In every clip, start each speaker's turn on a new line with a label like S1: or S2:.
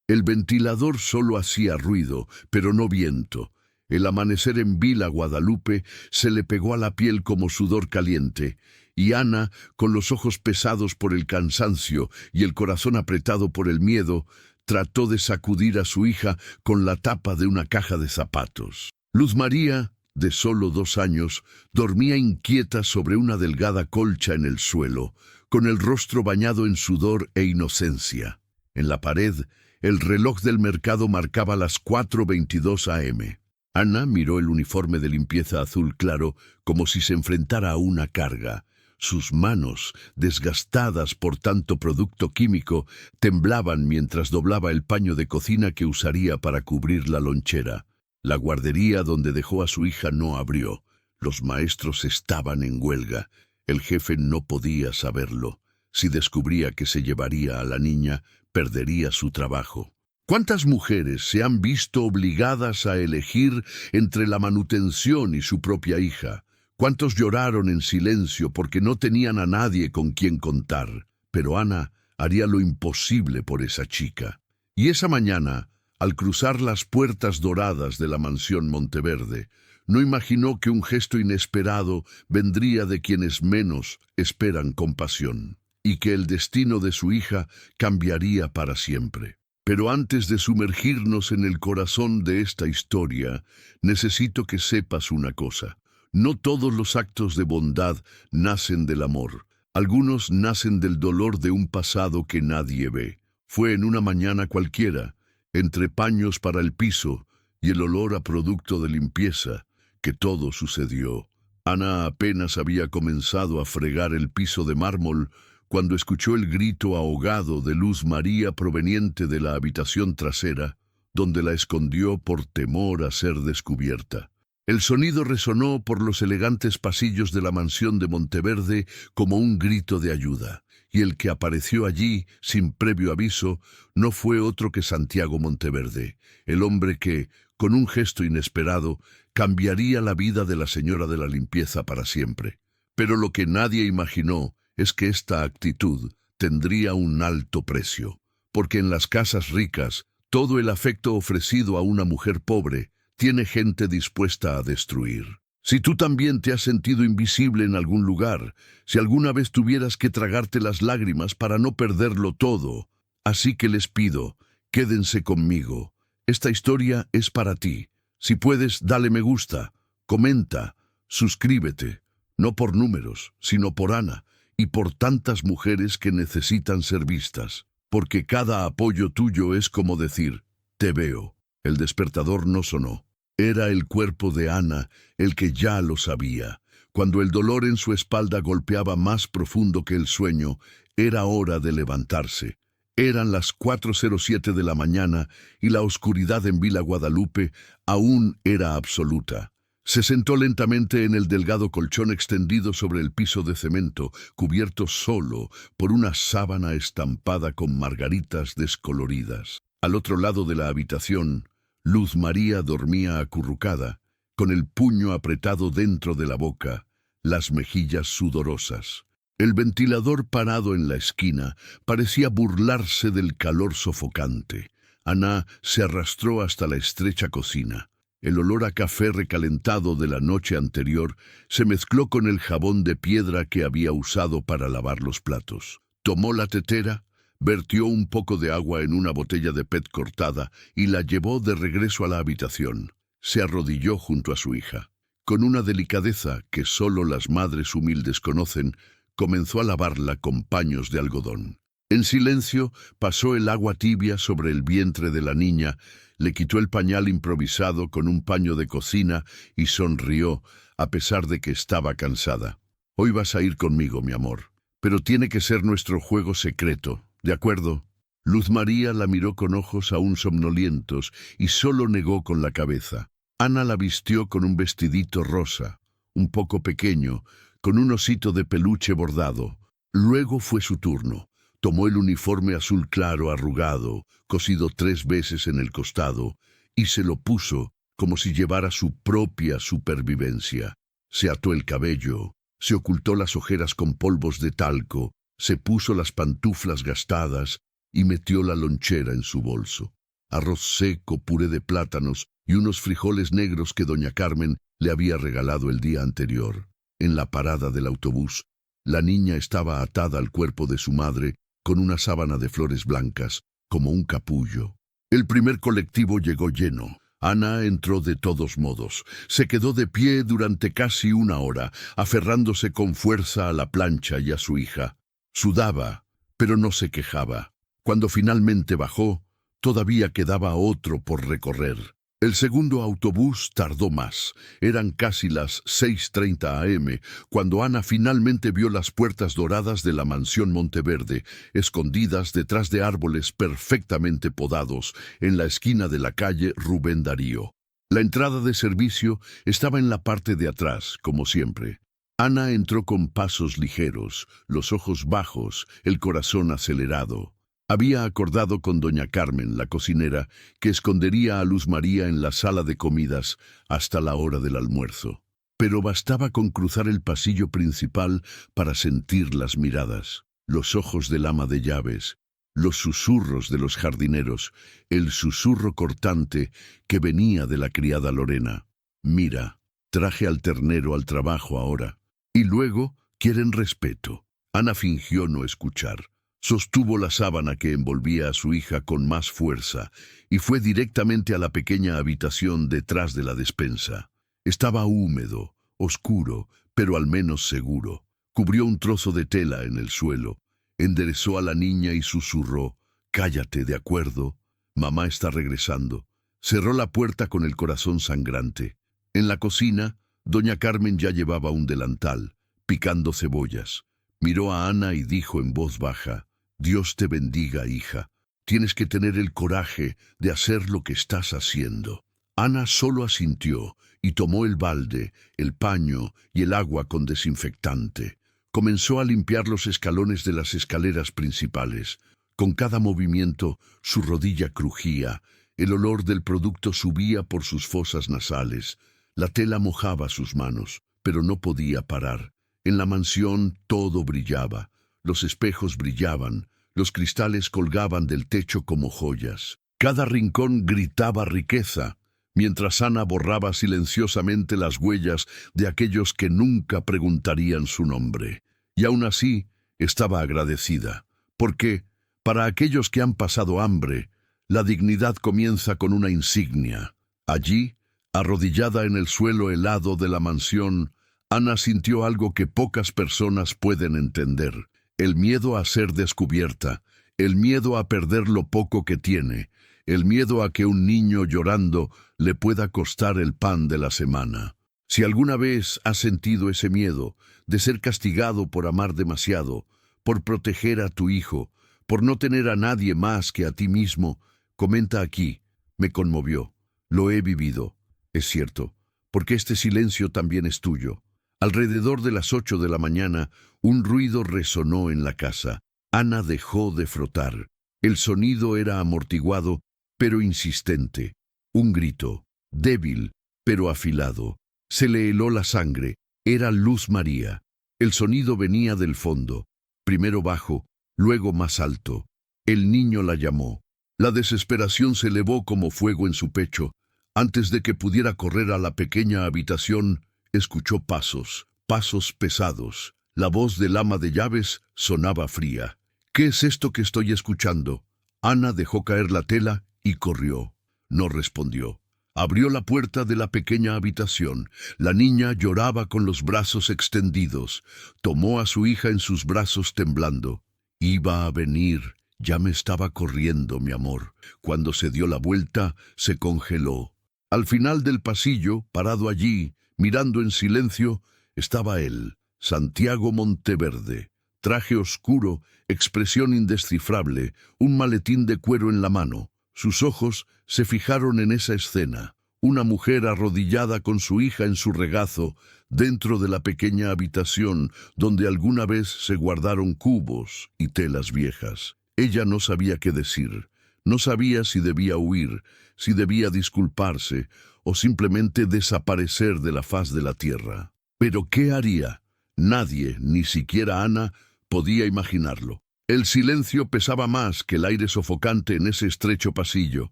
S1: El ventilador solo hacía ruido, pero no viento. El amanecer en Vila Guadalupe se le pegó a la piel como sudor caliente, y Ana, con los ojos pesados por el cansancio y el corazón apretado por el miedo, trató de sacudir a su hija con la tapa de una caja de zapatos. Luz María, de solo 2 años, dormía inquieta sobre una delgada colcha en el suelo, con el rostro bañado en sudor e inocencia. En la pared, el reloj del mercado marcaba las 4:22 a.m. Ana miró el uniforme de limpieza azul claro como si se enfrentara a una carga. Sus manos, desgastadas por tanto producto químico, temblaban mientras doblaba el paño de cocina que usaría para cubrir la lonchera. La guardería donde dejó a su hija no abrió. Los maestros estaban en huelga. El jefe no podía saberlo. Si descubría que se llevaría a la niña, perdería su trabajo. ¿Cuántas mujeres se han visto obligadas a elegir entre la manutención y su propia hija? ¿Cuántos lloraron en silencio porque no tenían a nadie con quien contar? Pero Ana haría lo imposible por esa chica. Y esa mañana, al cruzar las puertas doradas de la mansión Monteverde, no imaginó que un gesto inesperado vendría de quienes menos esperan compasión, y que el destino de su hija cambiaría para siempre. Pero antes de sumergirnos en el corazón de esta historia, necesito que sepas una cosa. No todos los actos de bondad nacen del amor. Algunos nacen del dolor de un pasado que nadie ve. Fue en una mañana cualquiera, entre paños para el piso y el olor a producto de limpieza, que todo sucedió. Ana apenas había comenzado a fregar el piso de mármol cuando escuchó el grito ahogado de Luz María proveniente de la habitación trasera, donde la escondió por temor a ser descubierta. El sonido resonó por los elegantes pasillos de la mansión de Monteverde como un grito de ayuda, y el que apareció allí, sin previo aviso, no fue otro que Santiago Monteverde, el hombre que, con un gesto inesperado, cambiaría la vida de la señora de la limpieza para siempre. Pero lo que nadie imaginó es que esta actitud tendría un alto precio, porque en las casas ricas, todo el afecto ofrecido a una mujer pobre tiene gente dispuesta a destruir. Si tú también te has sentido invisible en algún lugar, si alguna vez tuvieras que tragarte las lágrimas para no perderlo todo, así que les pido, quédense conmigo. Esta historia es para ti. Si puedes, dale me gusta, comenta, suscríbete, no por números, sino por Ana y por tantas mujeres que necesitan ser vistas, porque cada apoyo tuyo es como decir, te veo. El despertador no sonó. Era el cuerpo de Ana el que ya lo sabía. Cuando el dolor en su espalda golpeaba más profundo que el sueño, era hora de levantarse. Eran las 4:07 de la mañana y la oscuridad en Vila Guadalupe aún era absoluta. Se sentó lentamente en el delgado colchón extendido sobre el piso de cemento, cubierto solo por una sábana estampada con margaritas descoloridas. Al otro lado de la habitación, Luz María dormía acurrucada, con el puño apretado dentro de la boca, las mejillas sudorosas. El ventilador parado en la esquina parecía burlarse del calor sofocante. Ana se arrastró hasta la estrecha cocina. El olor a café recalentado de la noche anterior se mezcló con el jabón de piedra que había usado para lavar los platos. Tomó la tetera, vertió un poco de agua en una botella de PET cortada y la llevó de regreso a la habitación. Se arrodilló junto a su hija. Con una delicadeza que solo las madres humildes conocen, comenzó a lavarla con paños de algodón. En silencio, pasó el agua tibia sobre el vientre de la niña, le quitó el pañal improvisado con un paño de cocina y sonrió, a pesar de que estaba cansada. Hoy vas a ir conmigo, mi amor, pero tiene que ser nuestro juego secreto. ¿De acuerdo? Luz María la miró con ojos aún somnolientos y solo negó con la cabeza. Ana la vistió con un vestidito rosa, un poco pequeño, con un osito de peluche bordado. Luego fue su turno. Tomó el uniforme azul claro arrugado, cosido 3 veces en el costado, y se lo puso como si llevara su propia supervivencia. Se ató el cabello, se ocultó las ojeras con polvos de talco, se puso las pantuflas gastadas y metió la lonchera en su bolso. arroz seco, puré de plátanos y unos frijoles negros que doña Carmen le había regalado el día anterior. En la parada del autobús, la niña estaba atada al cuerpo de su madre con una sábana de flores blancas, como un capullo. El primer colectivo llegó lleno. Ana entró de todos modos. Se quedó de pie durante casi una hora, aferrándose con fuerza a la plancha y a su hija. Sudaba, pero no se quejaba. Cuando finalmente bajó, todavía quedaba otro por recorrer. El segundo autobús tardó más. Eran casi las 6:30 a.m. cuando Ana finalmente vio las puertas doradas de la mansión Monteverde, escondidas detrás de árboles perfectamente podados en la esquina de la calle Rubén Darío. La entrada de servicio estaba en la parte de atrás, como siempre. Ana entró con pasos ligeros, los ojos bajos, el corazón acelerado. Había acordado con doña Carmen, la cocinera, que escondería a Luz María en la sala de comidas hasta la hora del almuerzo. Pero bastaba con cruzar el pasillo principal para sentir las miradas, los ojos del ama de llaves, los susurros de los jardineros, el susurro cortante que venía de la criada Lorena. Mira, traje al ternero al trabajo ahora. Y luego quieren respeto. Ana fingió no escuchar. Sostuvo la sábana que envolvía a su hija con más fuerza y fue directamente a la pequeña habitación detrás de la despensa. Estaba húmedo, oscuro, pero al menos seguro. Cubrió un trozo de tela en el suelo, enderezó a la niña y susurró: «Cállate, ¿de acuerdo? Mamá está regresando». Cerró la puerta con el corazón sangrante. En la cocina, doña Carmen ya llevaba un delantal, picando cebollas. Miró a Ana y dijo en voz baja: «Dios te bendiga, hija. Tienes que tener el coraje de hacer lo que estás haciendo». Ana solo asintió y tomó el balde, el paño y el agua con desinfectante. Comenzó a limpiar los escalones de las escaleras principales. Con cada movimiento, su rodilla crujía. El olor del producto subía por sus fosas nasales. La tela mojaba sus manos, pero no podía parar. En la mansión todo brillaba. Los espejos brillaban, los cristales colgaban del techo como joyas. Cada rincón gritaba riqueza, mientras Ana borraba silenciosamente las huellas de aquellos que nunca preguntarían su nombre. Y aún así estaba agradecida, porque, para aquellos que han pasado hambre, la dignidad comienza con una insignia. Allí, arrodillada en el suelo helado de la mansión, Ana sintió algo que pocas personas pueden entender: el miedo a ser descubierta, el miedo a perder lo poco que tiene, el miedo a que un niño llorando le pueda costar el pan de la semana. Si alguna vez has sentido ese miedo de ser castigado por amar demasiado, por proteger a tu hijo, por no tener a nadie más que a ti mismo, comenta aquí: «Me conmovió, lo he vivido». Es cierto, porque este silencio también es tuyo. Alrededor de las 8 de la mañana, un ruido resonó en la casa. Ana dejó de frotar. El sonido era amortiguado, pero insistente. Un grito, débil, pero afilado. Se le heló la sangre. Era Luz María. El sonido venía del fondo, primero bajo, luego más alto. El niño la llamó. La desesperación se elevó como fuego en su pecho. Antes de que pudiera correr a la pequeña habitación, escuchó pasos, pasos pesados. La voz del ama de llaves sonaba fría. «¿Qué es esto que estoy escuchando?». Ana dejó caer la tela y corrió. No respondió. Abrió la puerta de la pequeña habitación. La niña lloraba con los brazos extendidos. Tomó a su hija en sus brazos temblando. «Iba a venir. Ya me estaba corriendo, mi amor». Cuando se dio la vuelta, se congeló. Al final del pasillo, parado allí, mirando en silencio, estaba él, Santiago Monteverde. Traje oscuro, expresión indescifrable, un maletín de cuero en la mano. Sus ojos se fijaron en esa escena. Una mujer arrodillada con su hija en su regazo, dentro de la pequeña habitación donde alguna vez se guardaron cubos y telas viejas. Ella no sabía qué decir. No sabía si debía huir, si debía disculparse o simplemente desaparecer de la faz de la tierra. ¿Pero qué haría? Nadie, ni siquiera Ana, podía imaginarlo. El silencio pesaba más que el aire sofocante en ese estrecho pasillo.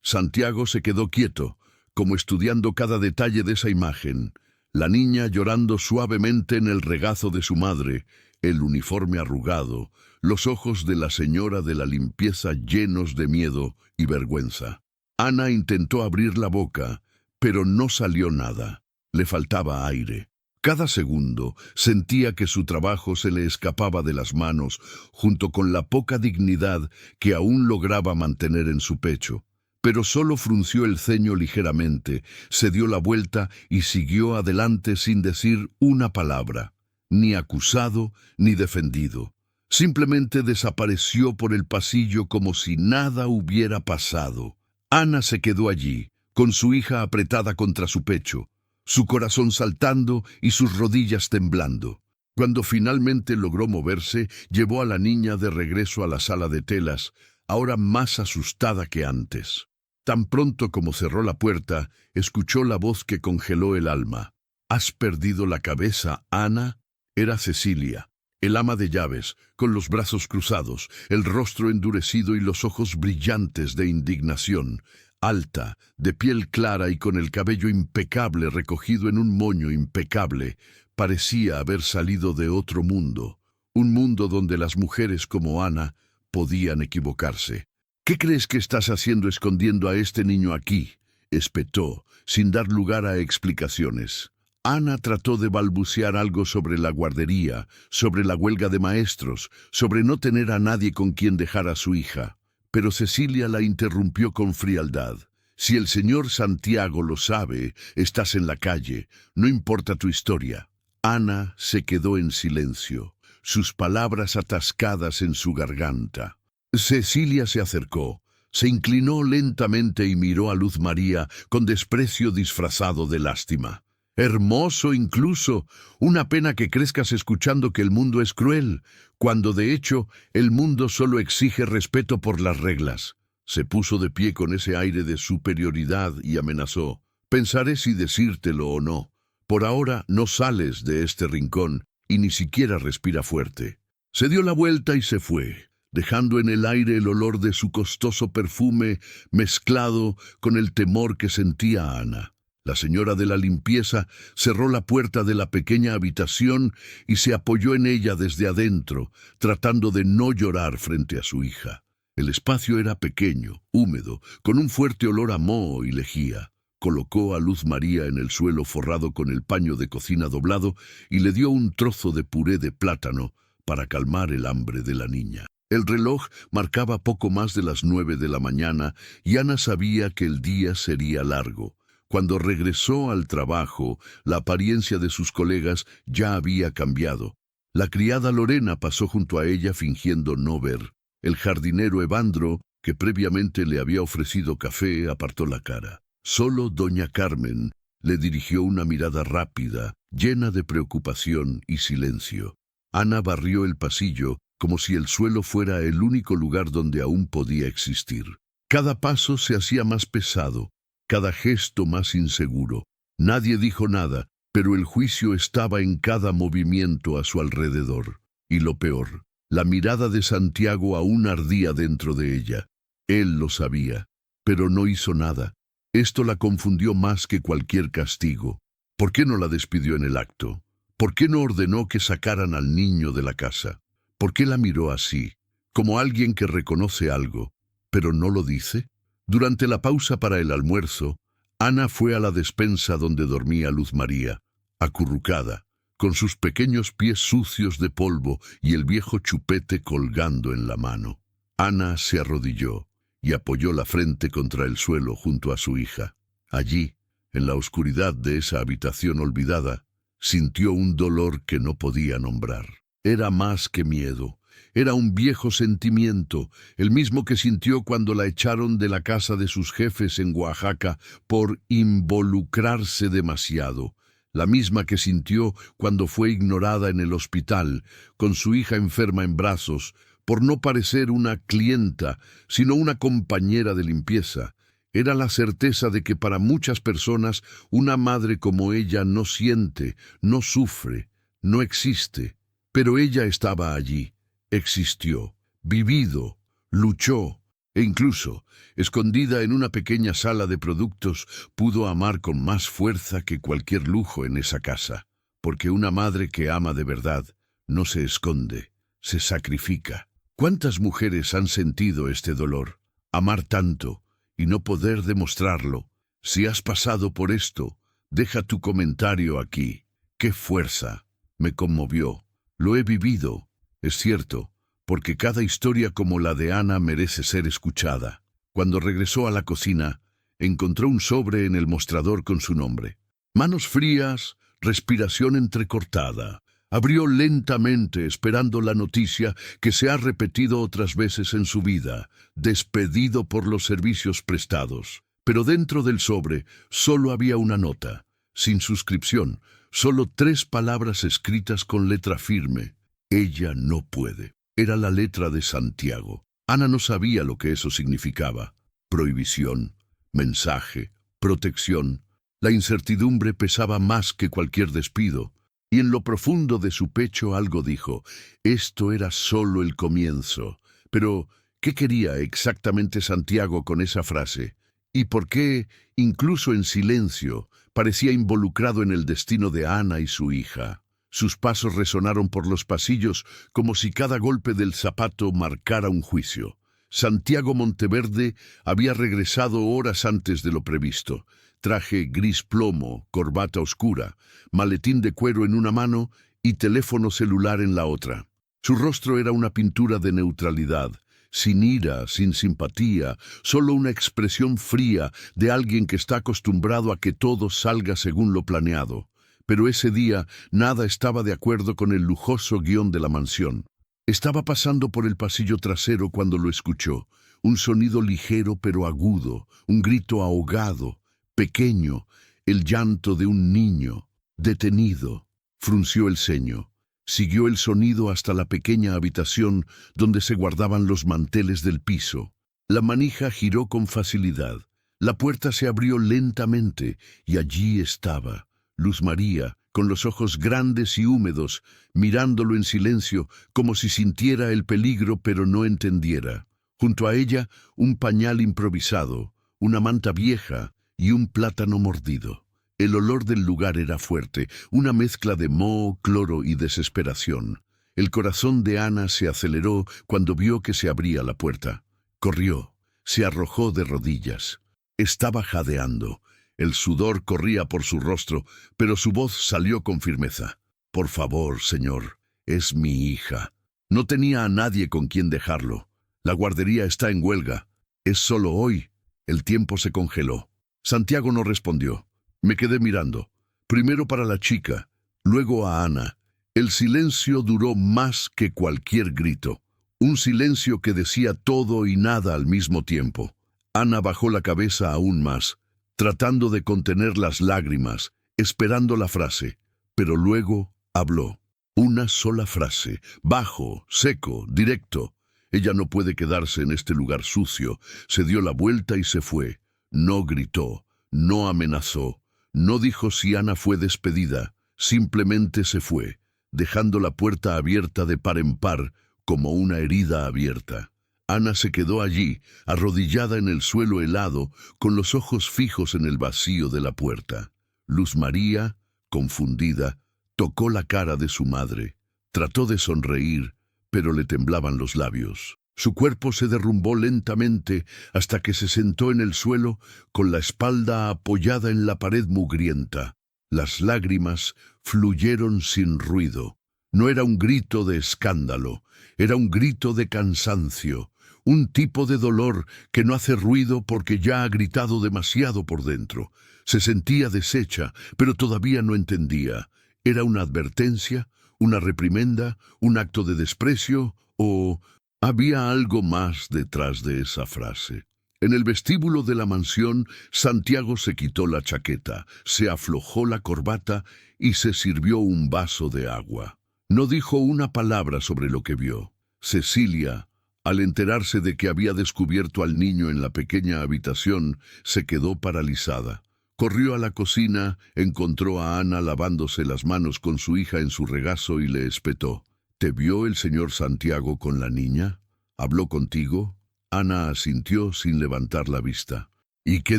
S1: Santiago se quedó quieto, como estudiando cada detalle de esa imagen. La niña llorando suavemente en el regazo de su madre, el uniforme arrugado, los ojos de la señora de la limpieza llenos de miedo y vergüenza. Ana intentó abrir la boca, pero no salió nada. Le faltaba aire. Cada segundo sentía que su trabajo se le escapaba de las manos, junto con la poca dignidad que aún lograba mantener en su pecho. Pero solo frunció el ceño ligeramente, se dio la vuelta y siguió adelante sin decir una palabra, ni acusado ni defendido. Simplemente desapareció por el pasillo como si nada hubiera pasado. Ana se quedó allí, con su hija apretada contra su pecho, su corazón saltando y sus rodillas temblando. Cuando finalmente logró moverse, llevó a la niña de regreso a la sala de telas, ahora más asustada que antes. Tan pronto como cerró la puerta, escuchó la voz que congeló el alma. «¿Has perdido la cabeza, Ana?» Era Cecilia, el ama de llaves, con los brazos cruzados, el rostro endurecido y los ojos brillantes de indignación. Alta, de piel clara y con el cabello impecable recogido en un moño impecable, parecía haber salido de otro mundo, un mundo donde las mujeres como Ana podían equivocarse. «¿Qué crees que estás haciendo escondiendo a este niño aquí?», espetó, sin dar lugar a explicaciones. Ana trató de balbucear algo sobre la guardería, sobre la huelga de maestros, sobre no tener a nadie con quien dejar a su hija. Pero Cecilia la interrumpió con frialdad. «Si el señor Santiago lo sabe, estás en la calle, no importa tu historia». Ana se quedó en silencio, sus palabras atascadas en su garganta. Cecilia se acercó, se inclinó lentamente y miró a Luz María con desprecio disfrazado de lástima. «Hermoso incluso, una pena que crezcas escuchando que el mundo es cruel, cuando de hecho el mundo solo exige respeto por las reglas». Se puso de pie con ese aire de superioridad y amenazó: «Pensaré si decírtelo o no. Por ahora no sales de este rincón y ni siquiera respira fuerte». Se dio la vuelta y se fue, dejando en el aire el olor de su costoso perfume mezclado con el temor que sentía Ana. La señora de la limpieza cerró la puerta de la pequeña habitación y se apoyó en ella desde adentro, tratando de no llorar frente a su hija. El espacio era pequeño, húmedo, con un fuerte olor a moho y lejía. Colocó a Luz María en el suelo forrado con el paño de cocina doblado y le dio un trozo de puré de plátano para calmar el hambre de la niña. El reloj marcaba poco más de las 9 de la mañana y Ana sabía que el día sería largo. Cuando regresó al trabajo, la apariencia de sus colegas ya había cambiado. La criada Lorena pasó junto a ella fingiendo no ver. El jardinero Evandro, que previamente le había ofrecido café, apartó la cara. Solo doña Carmen le dirigió una mirada rápida, llena de preocupación y silencio. Ana barrió el pasillo como si el suelo fuera el único lugar donde aún podía existir. Cada paso se hacía más pesado, cada gesto más inseguro. Nadie dijo nada, pero el juicio estaba en cada movimiento a su alrededor. Y lo peor, la mirada de Santiago aún ardía dentro de ella. Él lo sabía, pero no hizo nada. Esto la confundió más que cualquier castigo. ¿Por qué no la despidió en el acto? ¿Por qué no ordenó que sacaran al niño de la casa? ¿Por qué la miró así, como alguien que reconoce algo, pero no lo dice? Durante la pausa para el almuerzo, Ana fue a la despensa donde dormía Luz María, acurrucada, con sus pequeños pies sucios de polvo y el viejo chupete colgando en la mano. Ana se arrodilló y apoyó la frente contra el suelo junto a su hija. Allí, en la oscuridad de esa habitación olvidada, sintió un dolor que no podía nombrar. Era más que miedo. Era un viejo sentimiento, el mismo que sintió cuando la echaron de la casa de sus jefes en Oaxaca por involucrarse demasiado. La misma que sintió cuando fue ignorada en el hospital, con su hija enferma en brazos, por no parecer una clienta, sino una compañera de limpieza. Era la certeza de que para muchas personas una madre como ella no siente, no sufre, no existe. Pero ella estaba allí, existió, vivido, luchó, E incluso, escondida en una pequeña sala de productos, pudo amar con más fuerza que cualquier lujo en esa casa, porque una madre que ama de verdad no se esconde, se sacrifica. ¿Cuántas mujeres han sentido este dolor? Amar tanto y no poder demostrarlo. Si has pasado por esto, deja tu comentario aquí. ¡Qué fuerza! Me conmovió. Lo he vivido, es cierto, porque cada historia como la de Ana merece ser escuchada. Cuando regresó a la cocina, encontró un sobre en el mostrador con su nombre. Manos frías, respiración entrecortada. Abrió lentamente esperando la noticia que se ha repetido otras veces en su vida, despedido por los servicios prestados. Pero dentro del sobre solo había una nota, sin suscripción, solo 3 palabras escritas con letra firme. Ella no puede. Era la letra de Santiago. Ana no sabía lo que eso significaba. Prohibición, mensaje, protección. La incertidumbre pesaba más que cualquier despido. Y en lo profundo de su pecho algo dijo, esto era solo el comienzo. Pero, ¿qué quería exactamente Santiago con esa frase? ¿Y por qué, incluso en silencio, parecía involucrado en el destino de Ana y su hija? Sus pasos resonaron por los pasillos como si cada golpe del zapato marcara un juicio. Santiago Monteverde había regresado horas antes de lo previsto. Traje gris plomo, corbata oscura, maletín de cuero en una mano y teléfono celular en la otra. Su rostro era una pintura de neutralidad, sin ira, sin simpatía, solo una expresión fría de alguien que está acostumbrado a que todo salga según lo planeado. Pero ese día nada estaba de acuerdo con el lujoso guión de la mansión. Estaba pasando por el pasillo trasero cuando lo escuchó. Un sonido ligero pero agudo, un grito ahogado, pequeño, el llanto de un niño, detenido. Frunció el ceño. Siguió el sonido hasta la pequeña habitación donde se guardaban los manteles del piso. La manija giró con facilidad. La puerta se abrió lentamente y allí estaba Luz María, con los ojos grandes y húmedos, mirándolo en silencio como si sintiera el peligro pero no entendiera. Junto a ella, un pañal improvisado, una manta vieja y un plátano mordido. El olor del lugar era fuerte, una mezcla de moho, cloro y desesperación. El corazón de Ana se aceleró cuando vio que se abría la puerta. Corrió, se arrojó de rodillas. Estaba jadeando. El sudor corría por su rostro, pero su voz salió con firmeza. «Por favor, señor, es mi hija. No tenía a nadie con quien dejarlo. La guardería está en huelga. Es solo hoy». El tiempo se congeló. Santiago no respondió. Me quedé mirando. Primero para la chica, luego a Ana. El silencio duró más que cualquier grito. Un silencio que decía todo y nada al mismo tiempo. Ana bajó la cabeza aún más, tratando de contener las lágrimas, esperando la frase, pero luego habló. Una sola frase, bajo, seco, directo. Ella no puede quedarse en este lugar sucio. Se dio la vuelta y se fue. No gritó, no amenazó, no dijo si Ana fue despedida. Simplemente se fue, dejando la puerta abierta de par en par, como una herida abierta. Ana se quedó allí, arrodillada en el suelo helado, con los ojos fijos en el vacío de la puerta. Luz María, confundida, tocó la cara de su madre. Trató de sonreír, pero le temblaban los labios. Su cuerpo se derrumbó lentamente hasta que se sentó en el suelo con la espalda apoyada en la pared mugrienta. Las lágrimas fluyeron sin ruido. No era un grito de escándalo, era un grito de cansancio, un tipo de dolor que no hace ruido porque ya ha gritado demasiado por dentro. Se sentía deshecha, pero todavía no entendía. ¿Era una advertencia, una reprimenda, un acto de desprecio o había algo más detrás de esa frase? En el vestíbulo de la mansión, Santiago se quitó la chaqueta, se aflojó la corbata y se sirvió un vaso de agua. No dijo una palabra sobre lo que vio. Cecilia, al enterarse de que había descubierto al niño en la pequeña habitación, se quedó paralizada. Corrió a la cocina, encontró a Ana lavándose las manos con su hija en su regazo y le espetó. «¿Te vio el señor Santiago con la niña? ¿Habló contigo?» Ana asintió sin levantar la vista. ¿Y qué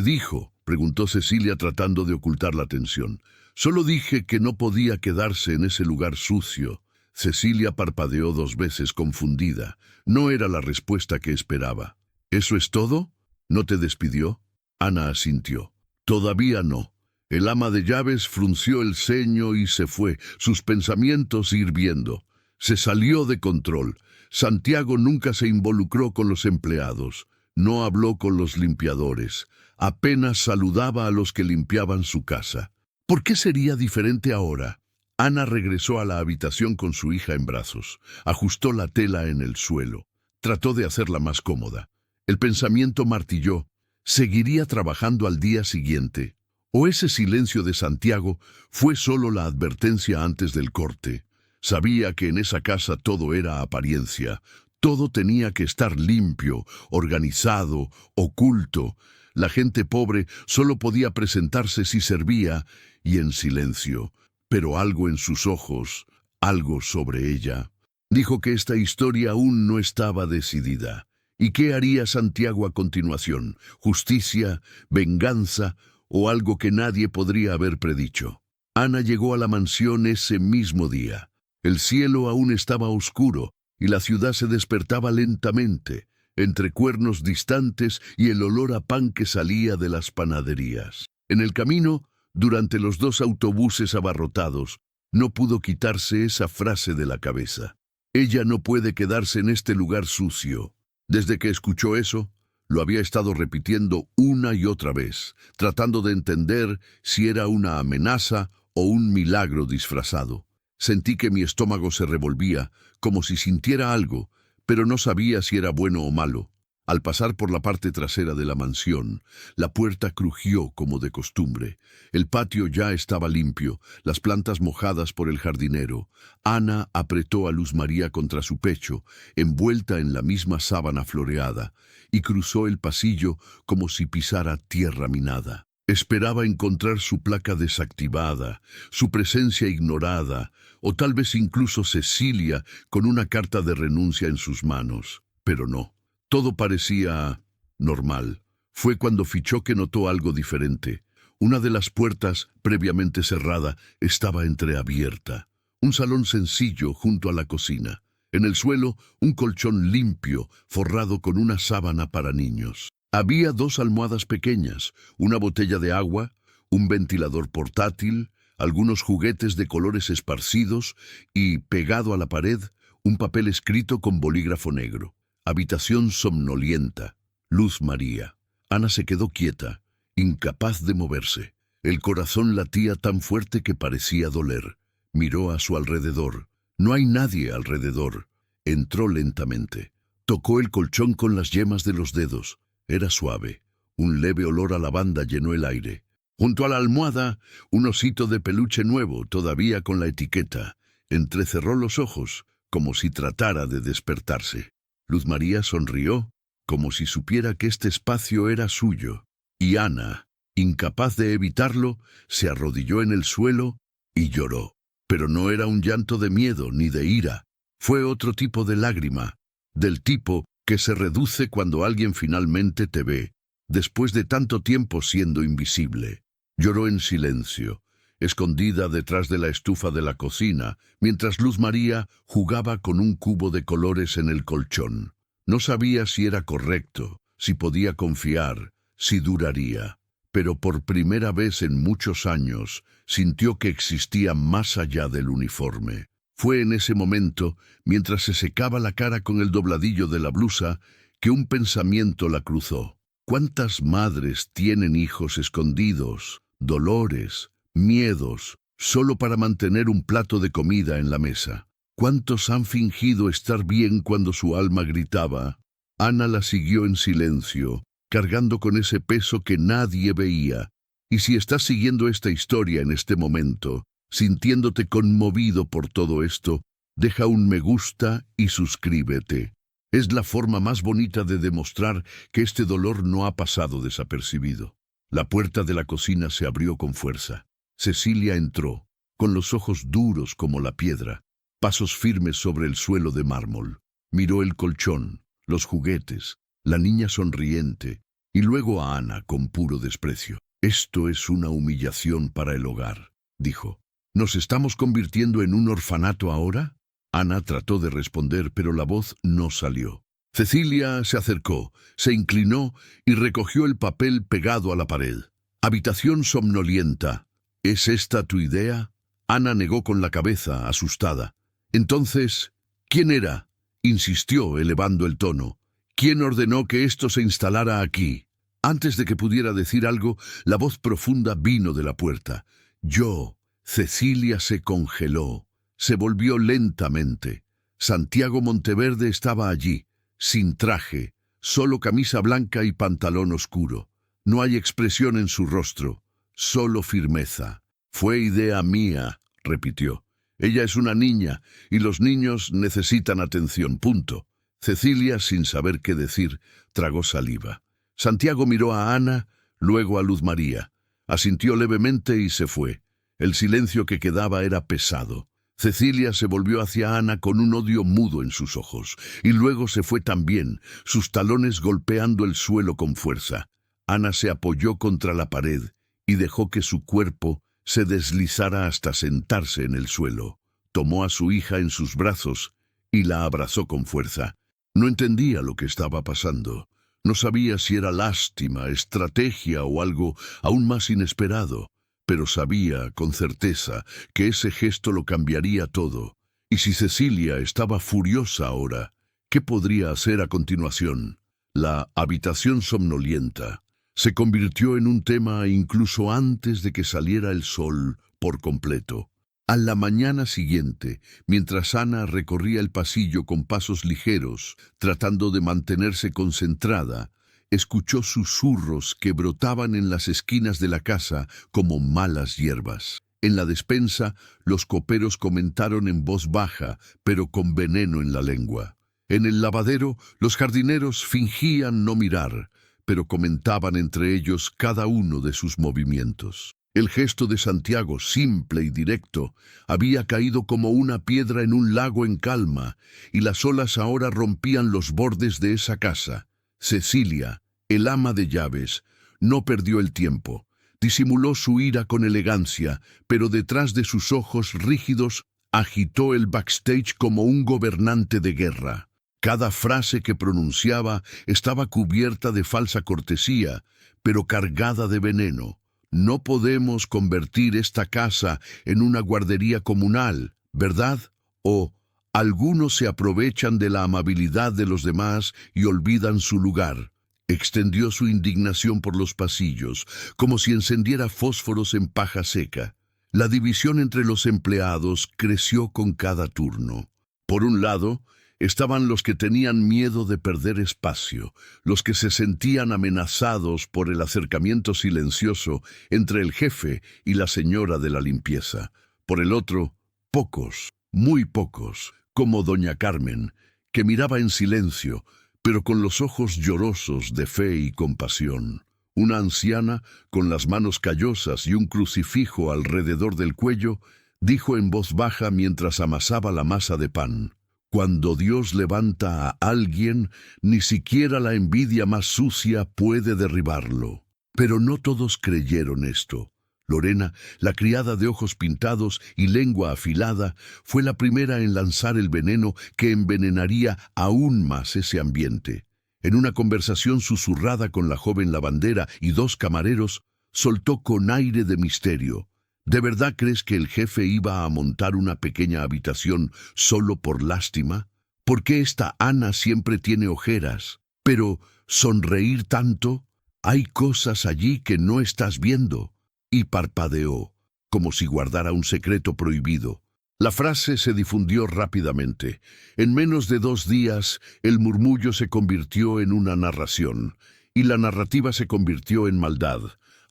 S1: dijo?, preguntó Cecilia tratando de ocultar la tensión. Solo dije que no podía quedarse en ese lugar sucio. Cecilia parpadeó 2 veces confundida. No era la respuesta que esperaba. ¿Eso es todo? ¿No te despidió? Ana asintió. Todavía no. El ama de llaves frunció el ceño y se fue, sus pensamientos hirviendo. Se salió de control. Santiago nunca se involucró con los empleados. No habló con los limpiadores. Apenas saludaba a los que limpiaban su casa. ¿Por qué sería diferente ahora? Ana regresó a la habitación con su hija en brazos. Ajustó la tela en el suelo. Trató de hacerla más cómoda. El pensamiento martilló. ¿Seguiría trabajando al día siguiente? ¿O ese silencio de Santiago fue solo la advertencia antes del corte? Sabía que en esa casa todo era apariencia. Todo tenía que estar limpio, organizado, oculto. La gente pobre solo podía presentarse si servía y en silencio. Pero algo en sus ojos, algo sobre ella, dijo que esta historia aún no estaba decidida. ¿Y qué haría Santiago a continuación? ¿Justicia, venganza o algo que nadie podría haber predicho? Ana llegó a la mansión ese mismo día. El cielo aún estaba oscuro y la ciudad se despertaba lentamente, entre cuernos distantes y el olor a pan que salía de las panaderías. En el camino, durante los 2 autobuses abarrotados, no pudo quitarse esa frase de la cabeza. Ella no puede quedarse en este lugar sucio. Desde que escuchó eso, lo había estado repitiendo una y otra vez, tratando de entender si era una amenaza o un milagro disfrazado. Sentí que mi estómago se revolvía, como si sintiera algo, pero no sabía si era bueno o malo. Al pasar por la parte trasera de la mansión, la puerta crujió como de costumbre. El patio ya estaba limpio, las plantas mojadas por el jardinero. Ana apretó a Luz María contra su pecho, envuelta en la misma sábana floreada, y cruzó el pasillo como si pisara tierra minada. Esperaba encontrar su placa desactivada, su presencia ignorada, o tal vez incluso Cecilia con una carta de renuncia en sus manos. Pero no. Todo parecía normal. Fue cuando fichó que notó algo diferente. Una de las puertas, previamente cerrada, estaba entreabierta. Un salón sencillo junto a la cocina. En el suelo, un colchón limpio, forrado con una sábana para niños. Había 2 almohadas pequeñas, una botella de agua, un ventilador portátil, algunos juguetes de colores esparcidos y, pegado a la pared, un papel escrito con bolígrafo negro. Habitación somnolienta. Luz María. Ana se quedó quieta, incapaz de moverse. El corazón latía tan fuerte que parecía doler. Miró a su alrededor. No hay nadie alrededor. Entró lentamente. Tocó el colchón con las yemas de los dedos. Era suave. Un leve olor a lavanda llenó el aire. Junto a la almohada, un osito de peluche nuevo, todavía con la etiqueta. Entrecerró los ojos, como si tratara de despertarse. Luz María sonrió, como si supiera que este espacio era suyo. Y Ana, incapaz de evitarlo, se arrodilló en el suelo y lloró. Pero no era un llanto de miedo ni de ira. Fue otro tipo de lágrima, del tipo que se reduce cuando alguien finalmente te ve, después de tanto tiempo siendo invisible. Lloró en silencio, escondida detrás de la estufa de la cocina, mientras Luz María jugaba con un cubo de colores en el colchón. No sabía si era correcto, si podía confiar, si duraría. Pero por primera vez en muchos años sintió que existía más allá del uniforme. Fue en ese momento, mientras se secaba la cara con el dobladillo de la blusa, que un pensamiento la cruzó. ¿Cuántas madres tienen hijos escondidos, dolores, miedos, solo para mantener un plato de comida en la mesa? ¿Cuántos han fingido estar bien cuando su alma gritaba? Ana la siguió en silencio, cargando con ese peso que nadie veía. Y si estás siguiendo esta historia en este momento, sintiéndote conmovido por todo esto, deja un me gusta y suscríbete. Es la forma más bonita de demostrar que este dolor no ha pasado desapercibido. La puerta de la cocina se abrió con fuerza. Cecilia entró, con los ojos duros como la piedra, pasos firmes sobre el suelo de mármol. Miró el colchón, los juguetes, la niña sonriente, y luego a Ana con puro desprecio. «Esto es una humillación para el hogar», dijo. «¿Nos estamos convirtiendo en un orfanato ahora?» Ana trató de responder, pero la voz no salió. Cecilia se acercó, se inclinó y recogió el papel pegado a la pared. «Habitación somnolienta. ¿Es esta tu idea?» Ana negó con la cabeza, asustada. «Entonces, ¿quién era?», insistió, elevando el tono. «¿Quién ordenó que esto se instalara aquí?» Antes de que pudiera decir algo, la voz profunda vino de la puerta. «Yo». Cecilia se congeló. Se volvió lentamente. Santiago Monteverde estaba allí, sin traje, solo camisa blanca y pantalón oscuro. No hay expresión en su rostro, solo firmeza. «Fue idea mía», repitió. «Ella es una niña, y los niños necesitan atención, punto». Cecilia, sin saber qué decir, tragó saliva. Santiago miró a Ana, luego a Luz María. Asintió levemente y se fue. El silencio que quedaba era pesado. Cecilia se volvió hacia Ana con un odio mudo en sus ojos, y luego se fue también, sus talones golpeando el suelo con fuerza. Ana se apoyó contra la pared y dejó que su cuerpo se deslizara hasta sentarse en el suelo. Tomó a su hija en sus brazos y la abrazó con fuerza. No entendía lo que estaba pasando. No sabía si era lástima, estrategia o algo aún más inesperado, pero sabía con certeza que ese gesto lo cambiaría todo. Y si Cecilia estaba furiosa ahora, ¿qué podría hacer a continuación? La habitación somnolienta se convirtió en un tema incluso antes de que saliera el sol por completo. A la mañana siguiente, mientras Ana recorría el pasillo con pasos ligeros, tratando de mantenerse concentrada, escuchó susurros que brotaban en las esquinas de la casa como malas hierbas. En la despensa, los coperos comentaron en voz baja, pero con veneno en la lengua. En el lavadero, los jardineros fingían no mirar, pero comentaban entre ellos cada uno de sus movimientos. El gesto de Santiago, simple y directo, había caído como una piedra en un lago en calma, y las olas ahora rompían los bordes de esa casa. Cecilia, el ama de llaves, no perdió el tiempo. Disimuló su ira con elegancia, pero detrás de sus ojos rígidos agitó el backstage como un gobernante de guerra. Cada frase que pronunciaba estaba cubierta de falsa cortesía, pero cargada de veneno. «No podemos convertir esta casa en una guardería comunal, ¿verdad? O algunos se aprovechan de la amabilidad de los demás y olvidan su lugar». Extendió su indignación por los pasillos, como si encendiera fósforos en paja seca. La división entre los empleados creció con cada turno. Por un lado, estaban los que tenían miedo de perder espacio, los que se sentían amenazados por el acercamiento silencioso entre el jefe y la señora de la limpieza. Por el otro, pocos, muy pocos, como doña Carmen, que miraba en silencio, pero con los ojos llorosos de fe y compasión. Una anciana, con las manos callosas y un crucifijo alrededor del cuello, dijo en voz baja mientras amasaba la masa de pan: «Cuando Dios levanta a alguien, ni siquiera la envidia más sucia puede derribarlo». Pero no todos creyeron esto. Lorena, la criada de ojos pintados y lengua afilada, fue la primera en lanzar el veneno que envenenaría aún más ese ambiente. En una conversación susurrada con la joven lavandera y dos camareros, soltó con aire de misterio: «¿De verdad crees que el jefe iba a montar una pequeña habitación solo por lástima? ¿Por qué esta Ana siempre tiene ojeras? Pero, ¿sonreír tanto? Hay cosas allí que no estás viendo». Y parpadeó, como si guardara un secreto prohibido. La frase se difundió rápidamente. En menos de 2 días, el murmullo se convirtió en una narración, y la narrativa se convirtió en maldad.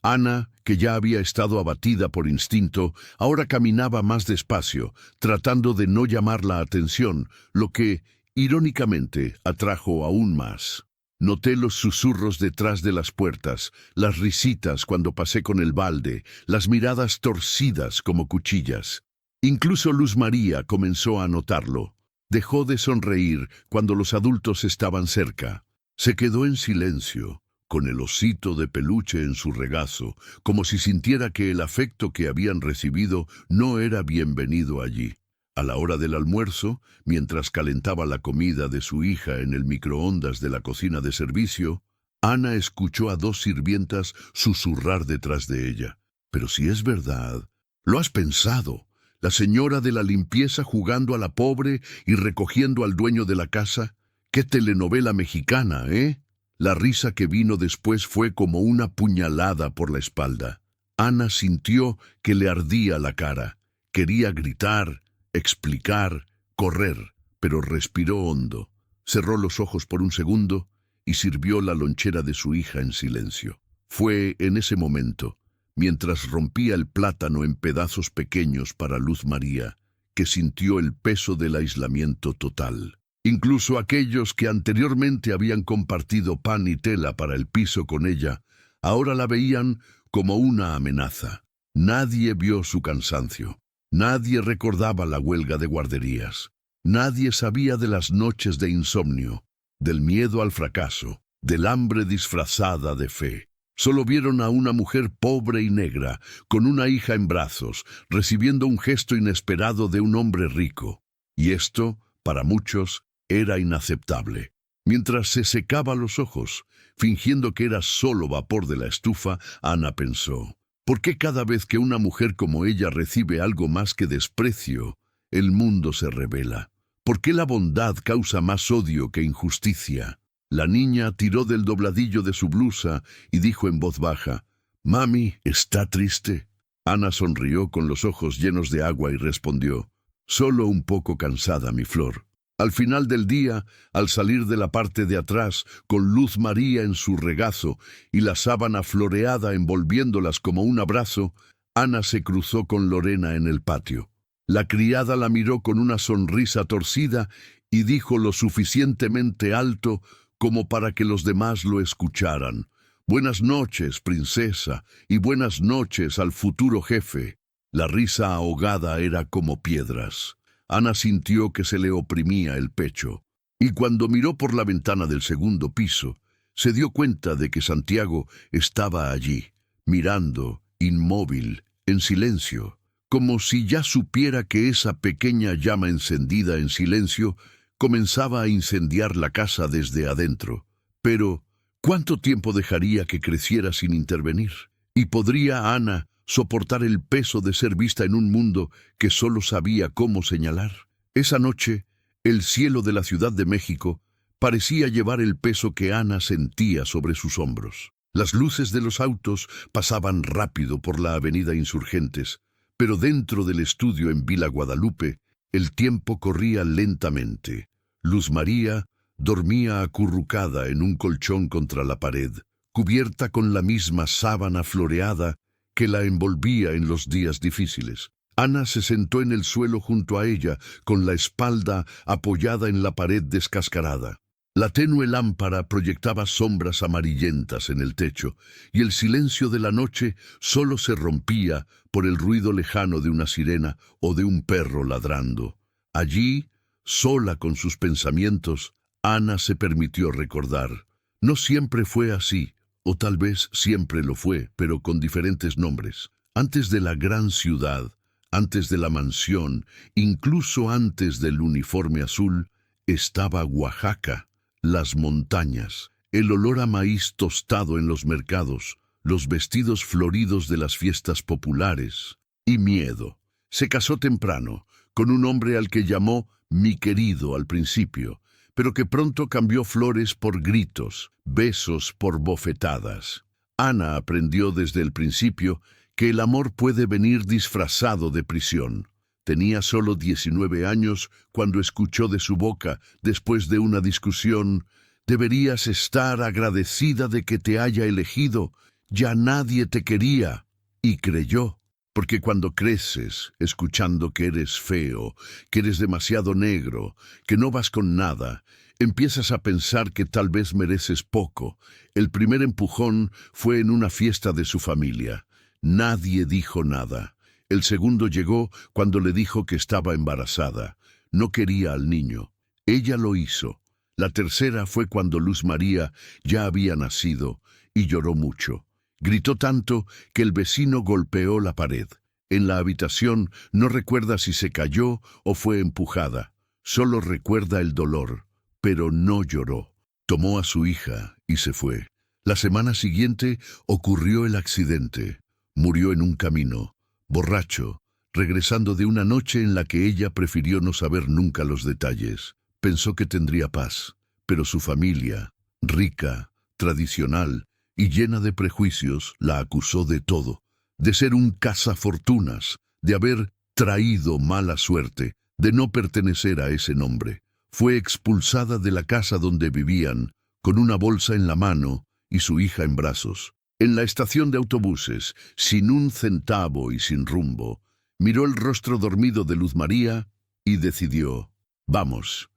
S1: Ana, que ya había estado abatida por instinto, ahora caminaba más despacio, tratando de no llamar la atención, lo que, irónicamente, atrajo aún más. Noté los susurros detrás de las puertas, las risitas cuando pasé con el balde, las miradas torcidas como cuchillas. Incluso Luz María comenzó a notarlo. Dejó de sonreír cuando los adultos estaban cerca. Se quedó en silencio, con el osito de peluche en su regazo, como si sintiera que el afecto que habían recibido no era bienvenido allí. A la hora del almuerzo, mientras calentaba la comida de su hija en el microondas de la cocina de servicio, Ana escuchó a dos sirvientas susurrar detrás de ella. Pero si es verdad, ¿lo has pensado? La señora de la limpieza jugando a la pobre y recogiendo al dueño de la casa. ¡Qué telenovela mexicana, eh! La risa que vino después fue como una puñalada por la espalda. Ana sintió que le ardía la cara. Quería gritar, explicar, correr, pero respiró hondo. Cerró los ojos por un segundo y sirvió la lonchera de su hija en silencio. Fue en ese momento, mientras rompía el plátano en pedazos pequeños para Luz María, que sintió el peso del aislamiento total. Incluso aquellos que anteriormente habían compartido pan y tela para el piso con ella, ahora la veían como una amenaza. Nadie vio su cansancio. Nadie recordaba la huelga de guarderías. Nadie sabía de las noches de insomnio, del miedo al fracaso, del hambre disfrazada de fe. Solo vieron a una mujer pobre y negra, con una hija en brazos, recibiendo un gesto inesperado de un hombre rico. Y esto, para muchos, era inaceptable. Mientras se secaba los ojos, fingiendo que era solo vapor de la estufa, Ana pensó: ¿por qué cada vez que una mujer como ella recibe algo más que desprecio, el mundo se rebela? ¿Por qué la bondad causa más odio que injusticia? La niña tiró del dobladillo de su blusa y dijo en voz baja: «Mami, ¿está triste?» Ana sonrió con los ojos llenos de agua y respondió: «Solo un poco cansada, mi flor». Al final del día, al salir de la parte de atrás, con Luz María en su regazo y la sábana floreada envolviéndolas como un abrazo, Ana se cruzó con Lorena en el patio. La criada la miró con una sonrisa torcida y dijo lo suficientemente alto como para que los demás lo escucharan: «Buenas noches, princesa, y buenas noches al futuro jefe». La risa ahogada era como piedras. Ana sintió que se le oprimía el pecho, y cuando miró por la ventana del segundo piso, se dio cuenta de que Santiago estaba allí, mirando, inmóvil, en silencio, como si ya supiera que esa pequeña llama encendida en silencio comenzaba a incendiar la casa desde adentro. Pero, ¿cuánto tiempo dejaría que creciera sin intervenir? ¿Y podría Ana soportar el peso de ser vista en un mundo que solo sabía cómo señalar? Esa noche, el cielo de la Ciudad de México parecía llevar el peso que Ana sentía sobre sus hombros. Las luces de los autos pasaban rápido por la avenida Insurgentes, pero dentro del estudio en Villa Guadalupe, el tiempo corría lentamente. Luz María dormía acurrucada en un colchón contra la pared, cubierta con la misma sábana floreada que la envolvía en los días difíciles. Ana se sentó en el suelo junto a ella, con la espalda apoyada en la pared descascarada. La tenue lámpara proyectaba sombras amarillentas en el techo, y el silencio de la noche solo se rompía por el ruido lejano de una sirena o de un perro ladrando. Allí, sola con sus pensamientos, Ana se permitió recordar. No siempre fue así, o tal vez siempre lo fue, pero con diferentes nombres. Antes de la gran ciudad, antes de la mansión, incluso antes del uniforme azul, estaba Oaxaca, las montañas, el olor a maíz tostado en los mercados, los vestidos floridos de las fiestas populares, y miedo. Se casó temprano, con un hombre al que llamó mi querido al principio, pero que pronto cambió flores por gritos, besos por bofetadas. Ana aprendió desde el principio que el amor puede venir disfrazado de prisión. Tenía solo 19 años cuando escuchó de su boca, después de una discusión: «Deberías estar agradecida de que te haya elegido, ya nadie te quería». Y creyó, porque cuando creces escuchando que eres feo, que eres demasiado negro, que no vas con nada, empiezas a pensar que tal vez mereces poco. El primer empujón fue en una fiesta de su familia. Nadie dijo nada. El segundo llegó cuando le dijo que estaba embarazada. No quería al niño. Ella lo hizo. La tercera fue cuando Luz María ya había nacido y lloró mucho. Gritó tanto que el vecino golpeó la pared. En la habitación no recuerda si se cayó o fue empujada. Solo recuerda el dolor, pero no lloró. Tomó a su hija y se fue. La semana siguiente ocurrió el accidente. Murió en un camino, borracho, regresando de una noche en la que ella prefirió no saber nunca los detalles. Pensó que tendría paz, pero su familia, rica, tradicional y llena de prejuicios, la acusó de todo. De ser un cazafortunas, de haber traído mala suerte, de no pertenecer a ese nombre. Fue expulsada de la casa donde vivían, con una bolsa en la mano y su hija en brazos. En la estación de autobuses, sin un centavo y sin rumbo, miró el rostro dormido de Luz María y decidió: vamos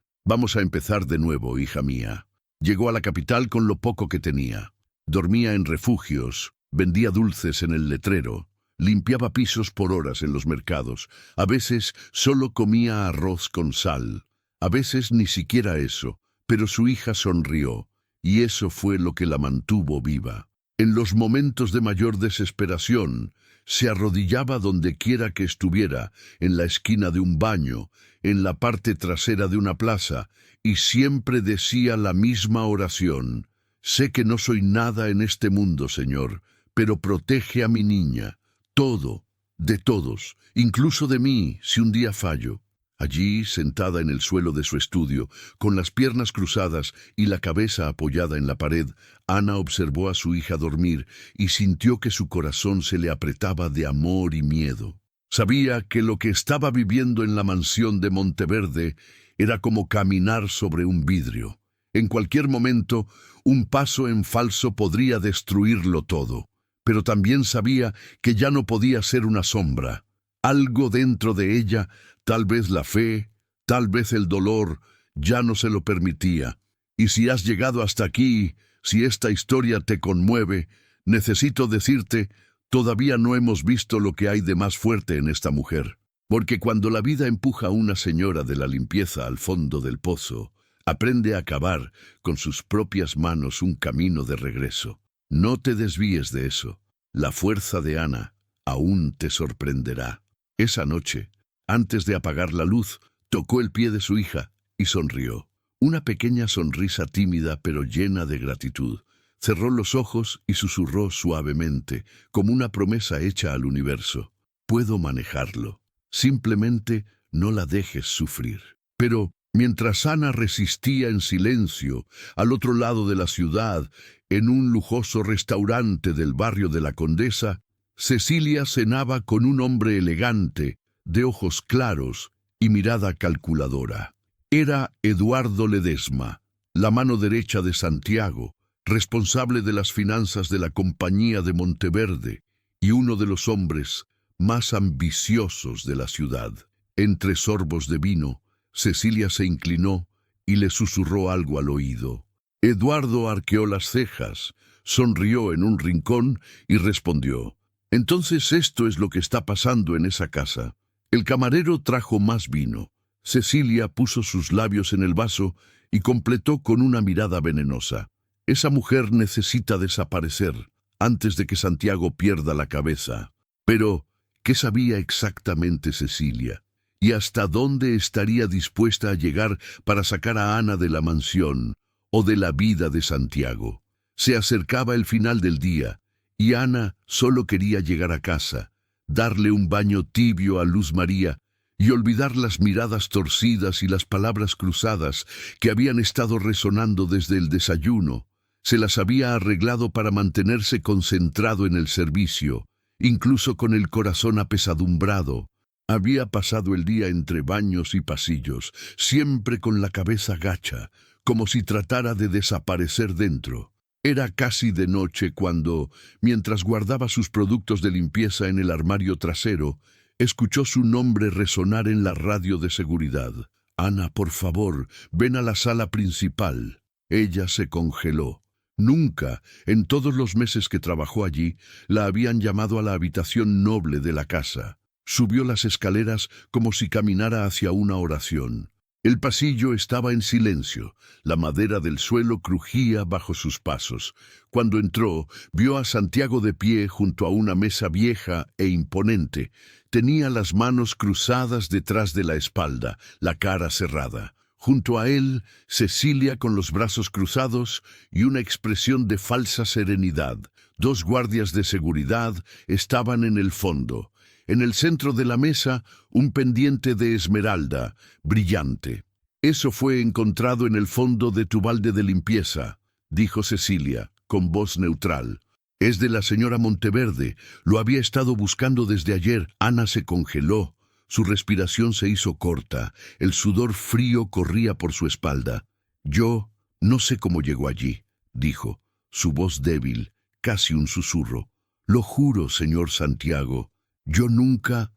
S1: a empezar de nuevo, hija mía. Llegó a la capital con lo poco que tenía. Dormía en refugios, vendía dulces en el letrero, limpiaba pisos por horas en los mercados. A veces solo comía arroz con sal, a veces ni siquiera eso, pero su hija sonrió, y eso fue lo que la mantuvo viva. En los momentos de mayor desesperación, se arrodillaba donde quiera que estuviera, en la esquina de un baño, en la parte trasera de una plaza, y siempre decía la misma oración: sé que no soy nada en este mundo, Señor, pero protege a mi niña, todo, de todos, incluso de mí, si un día fallo. Allí, sentada en el suelo de su estudio, con las piernas cruzadas y la cabeza apoyada en la pared, Ana observó a su hija dormir y sintió que su corazón se le apretaba de amor y miedo. Sabía que lo que estaba viviendo en la mansión de Monteverde era como caminar sobre un vidrio. En cualquier momento, un paso en falso podría destruirlo todo. Pero también sabía que ya no podía ser una sombra. Algo dentro de ella, tal vez la fe, tal vez el dolor, ya no se lo permitía. Y si has llegado hasta aquí, si esta historia te conmueve, necesito decirte: todavía no hemos visto lo que hay de más fuerte en esta mujer. Porque cuando la vida empuja a una señora de la limpieza al fondo del pozo, aprende a cavar con sus propias manos un camino de regreso. No te desvíes de eso. La fuerza de Ana aún te sorprenderá. Esa noche, antes de apagar la luz, tocó el pie de su hija y sonrió. Una pequeña sonrisa tímida pero llena de gratitud. Cerró los ojos y susurró suavemente, como una promesa hecha al universo: puedo manejarlo. Simplemente no la dejes sufrir. Pero mientras Ana resistía en silencio, al otro lado de la ciudad, en un lujoso restaurante del barrio de la Condesa, Cecilia cenaba con un hombre elegante, de ojos claros y mirada calculadora. Era Eduardo Ledesma, la mano derecha de Santiago, responsable de las finanzas de la Compañía de Monteverde y uno de los hombres más ambiciosos de la ciudad. Entre sorbos de vino, Cecilia se inclinó y le susurró algo al oído. Eduardo arqueó las cejas, sonrió en un rincón y respondió: entonces esto es lo que está pasando en esa casa. El camarero trajo más vino. Cecilia puso sus labios en el vaso y completó con una mirada venenosa: esa mujer necesita desaparecer antes de que Santiago pierda la cabeza. Pero, ¿qué sabía exactamente Cecilia? ¿Y hasta dónde estaría dispuesta a llegar para sacar a Ana de la mansión o de la vida de Santiago? Se acercaba el final del día y Ana solo quería llegar a casa, darle un baño tibio a Luz María y olvidar las miradas torcidas y las palabras cruzadas que habían estado resonando desde el desayuno. Se las había arreglado para mantenerse concentrado en el servicio, incluso con el corazón apesadumbrado. Había pasado el día entre baños y pasillos, siempre con la cabeza gacha, como si tratara de desaparecer dentro. Era casi de noche cuando, mientras guardaba sus productos de limpieza en el armario trasero, escuchó su nombre resonar en la radio de seguridad. «Ana, por favor, ven a la sala principal». Ella se congeló. Nunca, en todos los meses que trabajó allí, la habían llamado a la habitación noble de la casa. Subió las escaleras como si caminara hacia una oración. El pasillo estaba en silencio. La madera del suelo crujía bajo sus pasos. Cuando entró, vio a Santiago de pie junto a una mesa vieja e imponente. Tenía las manos cruzadas detrás de la espalda, la cara cerrada. Junto a él, Cecilia con los brazos cruzados y una expresión de falsa serenidad. 2 guardias de seguridad estaban en el fondo. En el centro de la mesa, un pendiente de esmeralda, brillante. «Eso fue encontrado en el fondo de tu balde de limpieza», dijo Cecilia, con voz neutral. «Es de la señora Monteverde. Lo había estado buscando desde ayer». Ana se congeló. Su respiración se hizo corta. El sudor frío corría por su espalda. «Yo no sé cómo llegó allí», dijo, su voz débil, casi un susurro. «Lo juro, señor Santiago. Yo nunca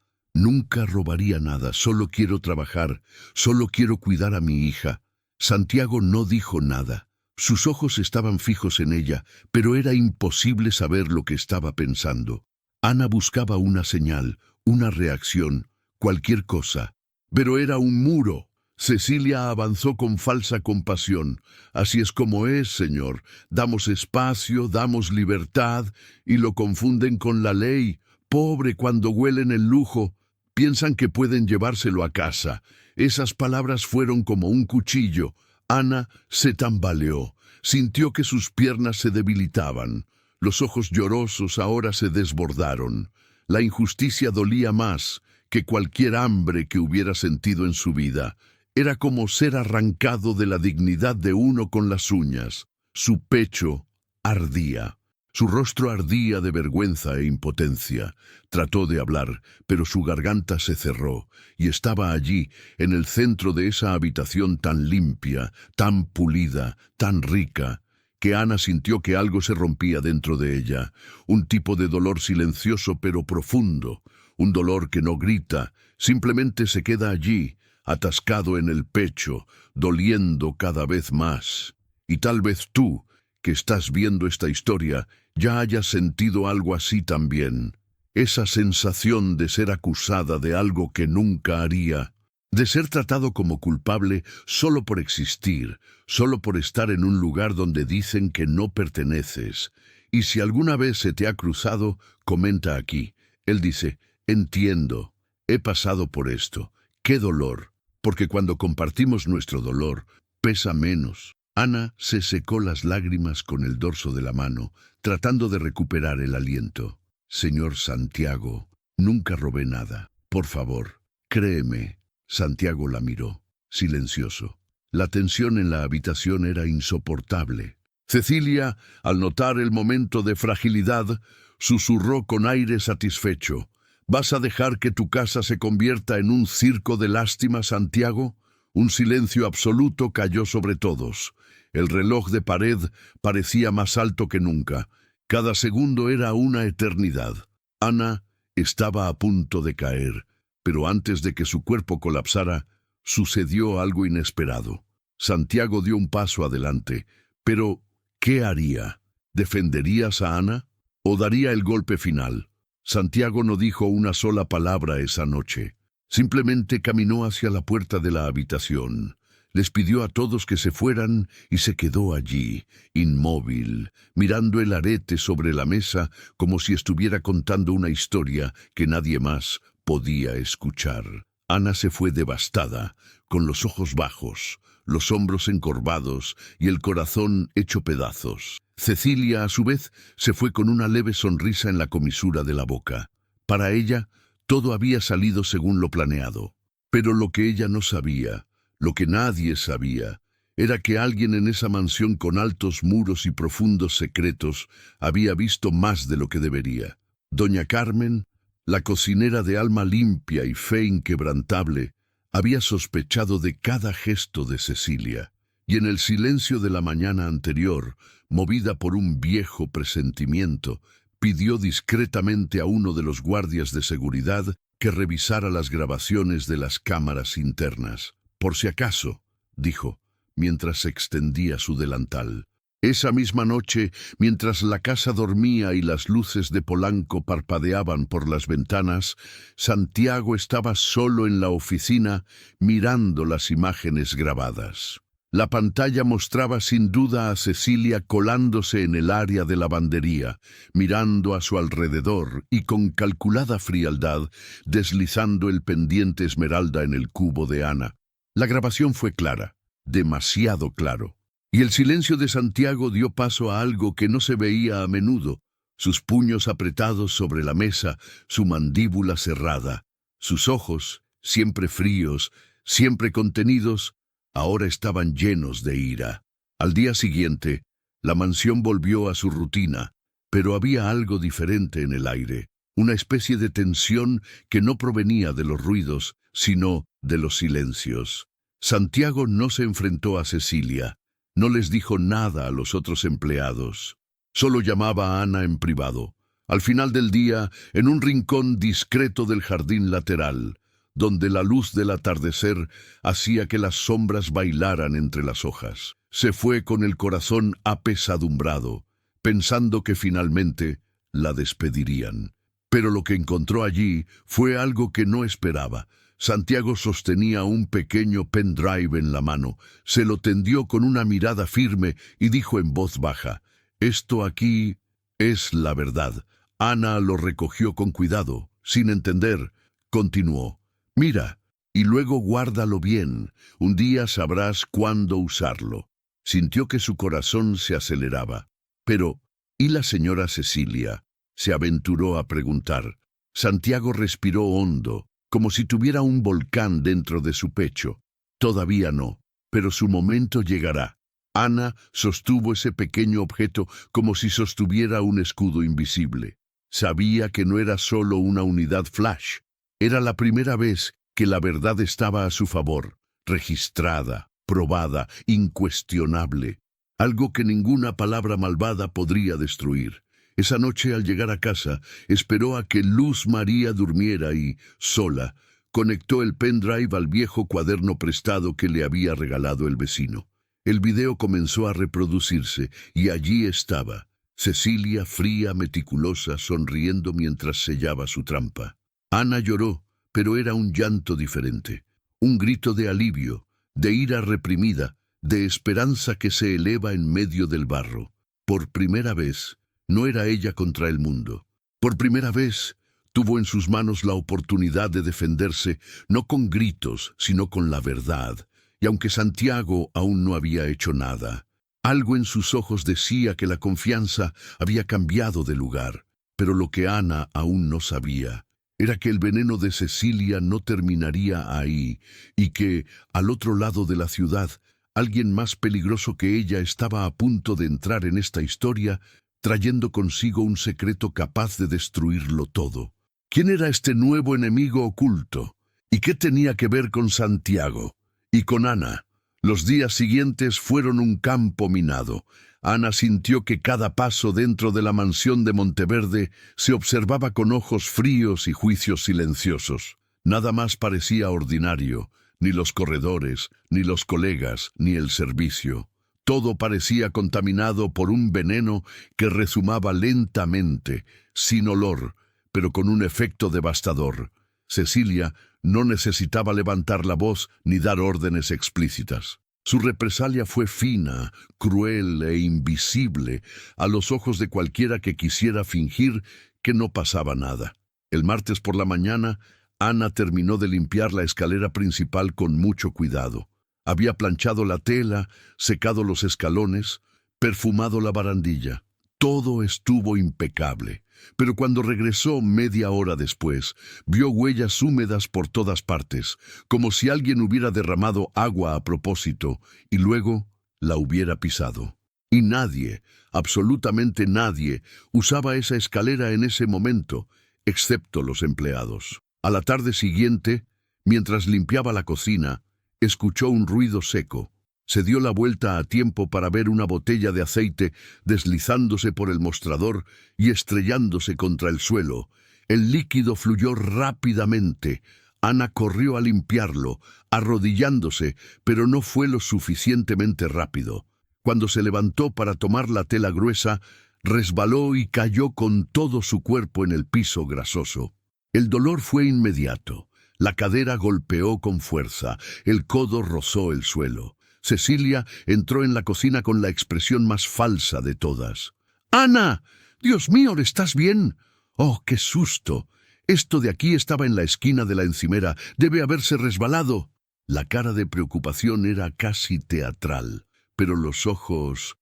S1: robaría nada. Solo quiero trabajar. Solo quiero cuidar a mi hija». Santiago no dijo nada. Sus ojos estaban fijos en ella, pero era imposible saber lo que estaba pensando. Ana buscaba una señal, una reacción, cualquier cosa. Pero era un muro. Cecilia avanzó con falsa compasión. «Así es como es, señor. Damos espacio, damos libertad, y lo confunden con la ley. Pobre cuando huelen el lujo, piensan que pueden llevárselo a casa». Esas palabras fueron como un cuchillo. Ana se tambaleó, sintió que sus piernas se debilitaban. Los ojos llorosos ahora se desbordaron. La injusticia dolía más que cualquier hambre que hubiera sentido en su vida. Era como ser arrancado de la dignidad de uno con las uñas. Su pecho ardía. Su rostro ardía de vergüenza e impotencia. Trató de hablar, pero su garganta se cerró, y estaba allí, en el centro de esa habitación tan limpia, tan pulida, tan rica, que Ana sintió que algo se rompía dentro de ella. Un tipo de dolor silencioso pero profundo. Un dolor que no grita, simplemente se queda allí, atascado en el pecho, doliendo cada vez más. Y tal vez tú, que estás viendo esta historia, ya hayas sentido algo así también. Esa sensación de ser acusada de algo que nunca haría, de ser tratado como culpable solo por existir, solo por estar en un lugar donde dicen que no perteneces. Y si alguna vez se te ha cruzado, comenta aquí. Él dice: «Entiendo, he pasado por esto. ¡Qué dolor!». Porque cuando compartimos nuestro dolor, pesa menos. Ana se secó las lágrimas con el dorso de la mano, tratando de recuperar el aliento. «Señor Santiago, nunca robé nada. Por favor, créeme». Santiago la miró, silencioso. La tensión en la habitación era insoportable. Cecilia, al notar el momento de fragilidad, susurró con aire satisfecho: «¿Vas a dejar que tu casa se convierta en un circo de lástima, Santiago?». Un silencio absoluto cayó sobre todos. El reloj de pared parecía más alto que nunca. Cada segundo era una eternidad. Ana estaba a punto de caer, pero antes de que su cuerpo colapsara, sucedió algo inesperado. Santiago dio un paso adelante. Pero, ¿qué haría? ¿Defenderías a Ana? ¿O daría el golpe final? Santiago no dijo una sola palabra esa noche. Simplemente caminó hacia la puerta de la habitación. Les pidió a todos que se fueran y se quedó allí, inmóvil, mirando el arete sobre la mesa como si estuviera contando una historia que nadie más podía escuchar. Ana se fue devastada, con los ojos bajos, los hombros encorvados y el corazón hecho pedazos. Cecilia, a su vez, se fue con una leve sonrisa en la comisura de la boca. Para ella, todo había salido según lo planeado. Pero lo que ella no sabía, lo que nadie sabía, era que alguien en esa mansión con altos muros y profundos secretos había visto más de lo que debería. Doña Carmen, la cocinera de alma limpia y fe inquebrantable, había sospechado de cada gesto de Cecilia, y en el silencio de la mañana anterior, movida por un viejo presentimiento, pidió discretamente a uno de los guardias de seguridad que revisara las grabaciones de las cámaras internas. «Por si acaso», dijo, mientras se extendía su delantal. Esa misma noche, mientras la casa dormía y las luces de Polanco parpadeaban por las ventanas, Santiago estaba solo en la oficina mirando las imágenes grabadas. La pantalla mostraba sin duda a Cecilia colándose en el área de lavandería, mirando a su alrededor y con calculada frialdad deslizando el pendiente esmeralda en el cubo de Ana. La grabación fue clara, demasiado claro. Y el silencio de Santiago dio paso a algo que no se veía a menudo: sus puños apretados sobre la mesa, su mandíbula cerrada. Sus ojos, siempre fríos, siempre contenidos, ahora estaban llenos de ira. Al día siguiente, la mansión volvió a su rutina, pero había algo diferente en el aire, una especie de tensión que no provenía de los ruidos, sino de los silencios. Santiago no se enfrentó a Cecilia. No les dijo nada a los otros empleados. Solo llamaba a Ana en privado. Al final del día, en un rincón discreto del jardín lateral, donde la luz del atardecer hacía que las sombras bailaran entre las hojas. Se fue con el corazón apesadumbrado, pensando que finalmente la despedirían. Pero lo que encontró allí fue algo que no esperaba. Santiago sostenía un pequeño pendrive en la mano, se lo tendió con una mirada firme y dijo en voz baja: «Esto aquí es la verdad». Ana lo recogió con cuidado, sin entender. Continuó: «Mira, y luego guárdalo bien. Un día sabrás cuándo usarlo». Sintió que su corazón se aceleraba. Pero, ¿y la señora Cecilia?, se aventuró a preguntar. Santiago respiró hondo, como si tuviera un volcán dentro de su pecho. Todavía no, pero su momento llegará. Ana sostuvo ese pequeño objeto como si sostuviera un escudo invisible. Sabía que no era solo una unidad flash. Era la primera vez que la verdad estaba a su favor, registrada, probada, incuestionable. Algo que ninguna palabra malvada podría destruir. Esa noche, al llegar a casa, esperó a que Luz María durmiera y, sola, conectó el pendrive al viejo cuaderno prestado que le había regalado el vecino. El video comenzó a reproducirse y allí estaba, Cecilia, fría, meticulosa, sonriendo mientras sellaba su trampa. Ana lloró, pero era un llanto diferente, un grito de alivio, de ira reprimida, de esperanza que se eleva en medio del barro. Por primera vez, no era ella contra el mundo. Por primera vez, tuvo en sus manos la oportunidad de defenderse, no con gritos, sino con la verdad. Y aunque Santiago aún no había hecho nada, algo en sus ojos decía que la confianza había cambiado de lugar. Pero lo que Ana aún no sabía era que el veneno de Cecilia no terminaría ahí, y que, al otro lado de la ciudad, alguien más peligroso que ella estaba a punto de entrar en esta historia, trayendo consigo un secreto capaz de destruirlo todo. ¿Quién era este nuevo enemigo oculto? ¿Y qué tenía que ver con Santiago? Y con Ana. Los días siguientes fueron un campo minado. Ana sintió que cada paso dentro de la mansión de Monteverde se observaba con ojos fríos y juicios silenciosos. Nada más parecía ordinario, ni los corredores, ni los colegas, ni el servicio. Todo parecía contaminado por un veneno que rezumaba lentamente, sin olor, pero con un efecto devastador. Cecilia no necesitaba levantar la voz ni dar órdenes explícitas. Su represalia fue fina, cruel e invisible a los ojos de cualquiera que quisiera fingir que no pasaba nada. El martes por la mañana, Ana terminó de limpiar la escalera principal con mucho cuidado. Había planchado la tela, secado los escalones, perfumado la barandilla. Todo estuvo impecable. Pero cuando regresó media hora después, vio huellas húmedas por todas partes, como si alguien hubiera derramado agua a propósito y luego la hubiera pisado. Y nadie, absolutamente nadie, usaba esa escalera en ese momento, excepto los empleados. A la tarde siguiente, mientras limpiaba la cocina, escuchó un ruido seco. Se dio la vuelta a tiempo para ver una botella de aceite deslizándose por el mostrador y estrellándose contra el suelo. El líquido fluyó rápidamente. Ana corrió a limpiarlo, arrodillándose, pero no fue lo suficientemente rápido. Cuando se levantó para tomar la tela gruesa, resbaló y cayó con todo su cuerpo en el piso grasoso. El dolor fue inmediato. La cadera golpeó con fuerza, el codo rozó el suelo. Cecilia entró en la cocina con la expresión más falsa de todas. ¡Ana! ¡Dios mío, ¿estás bien? ¡Oh, qué susto! Esto de aquí estaba en la esquina de la encimera. Debe haberse resbalado. La cara de preocupación era casi teatral, pero los ojos...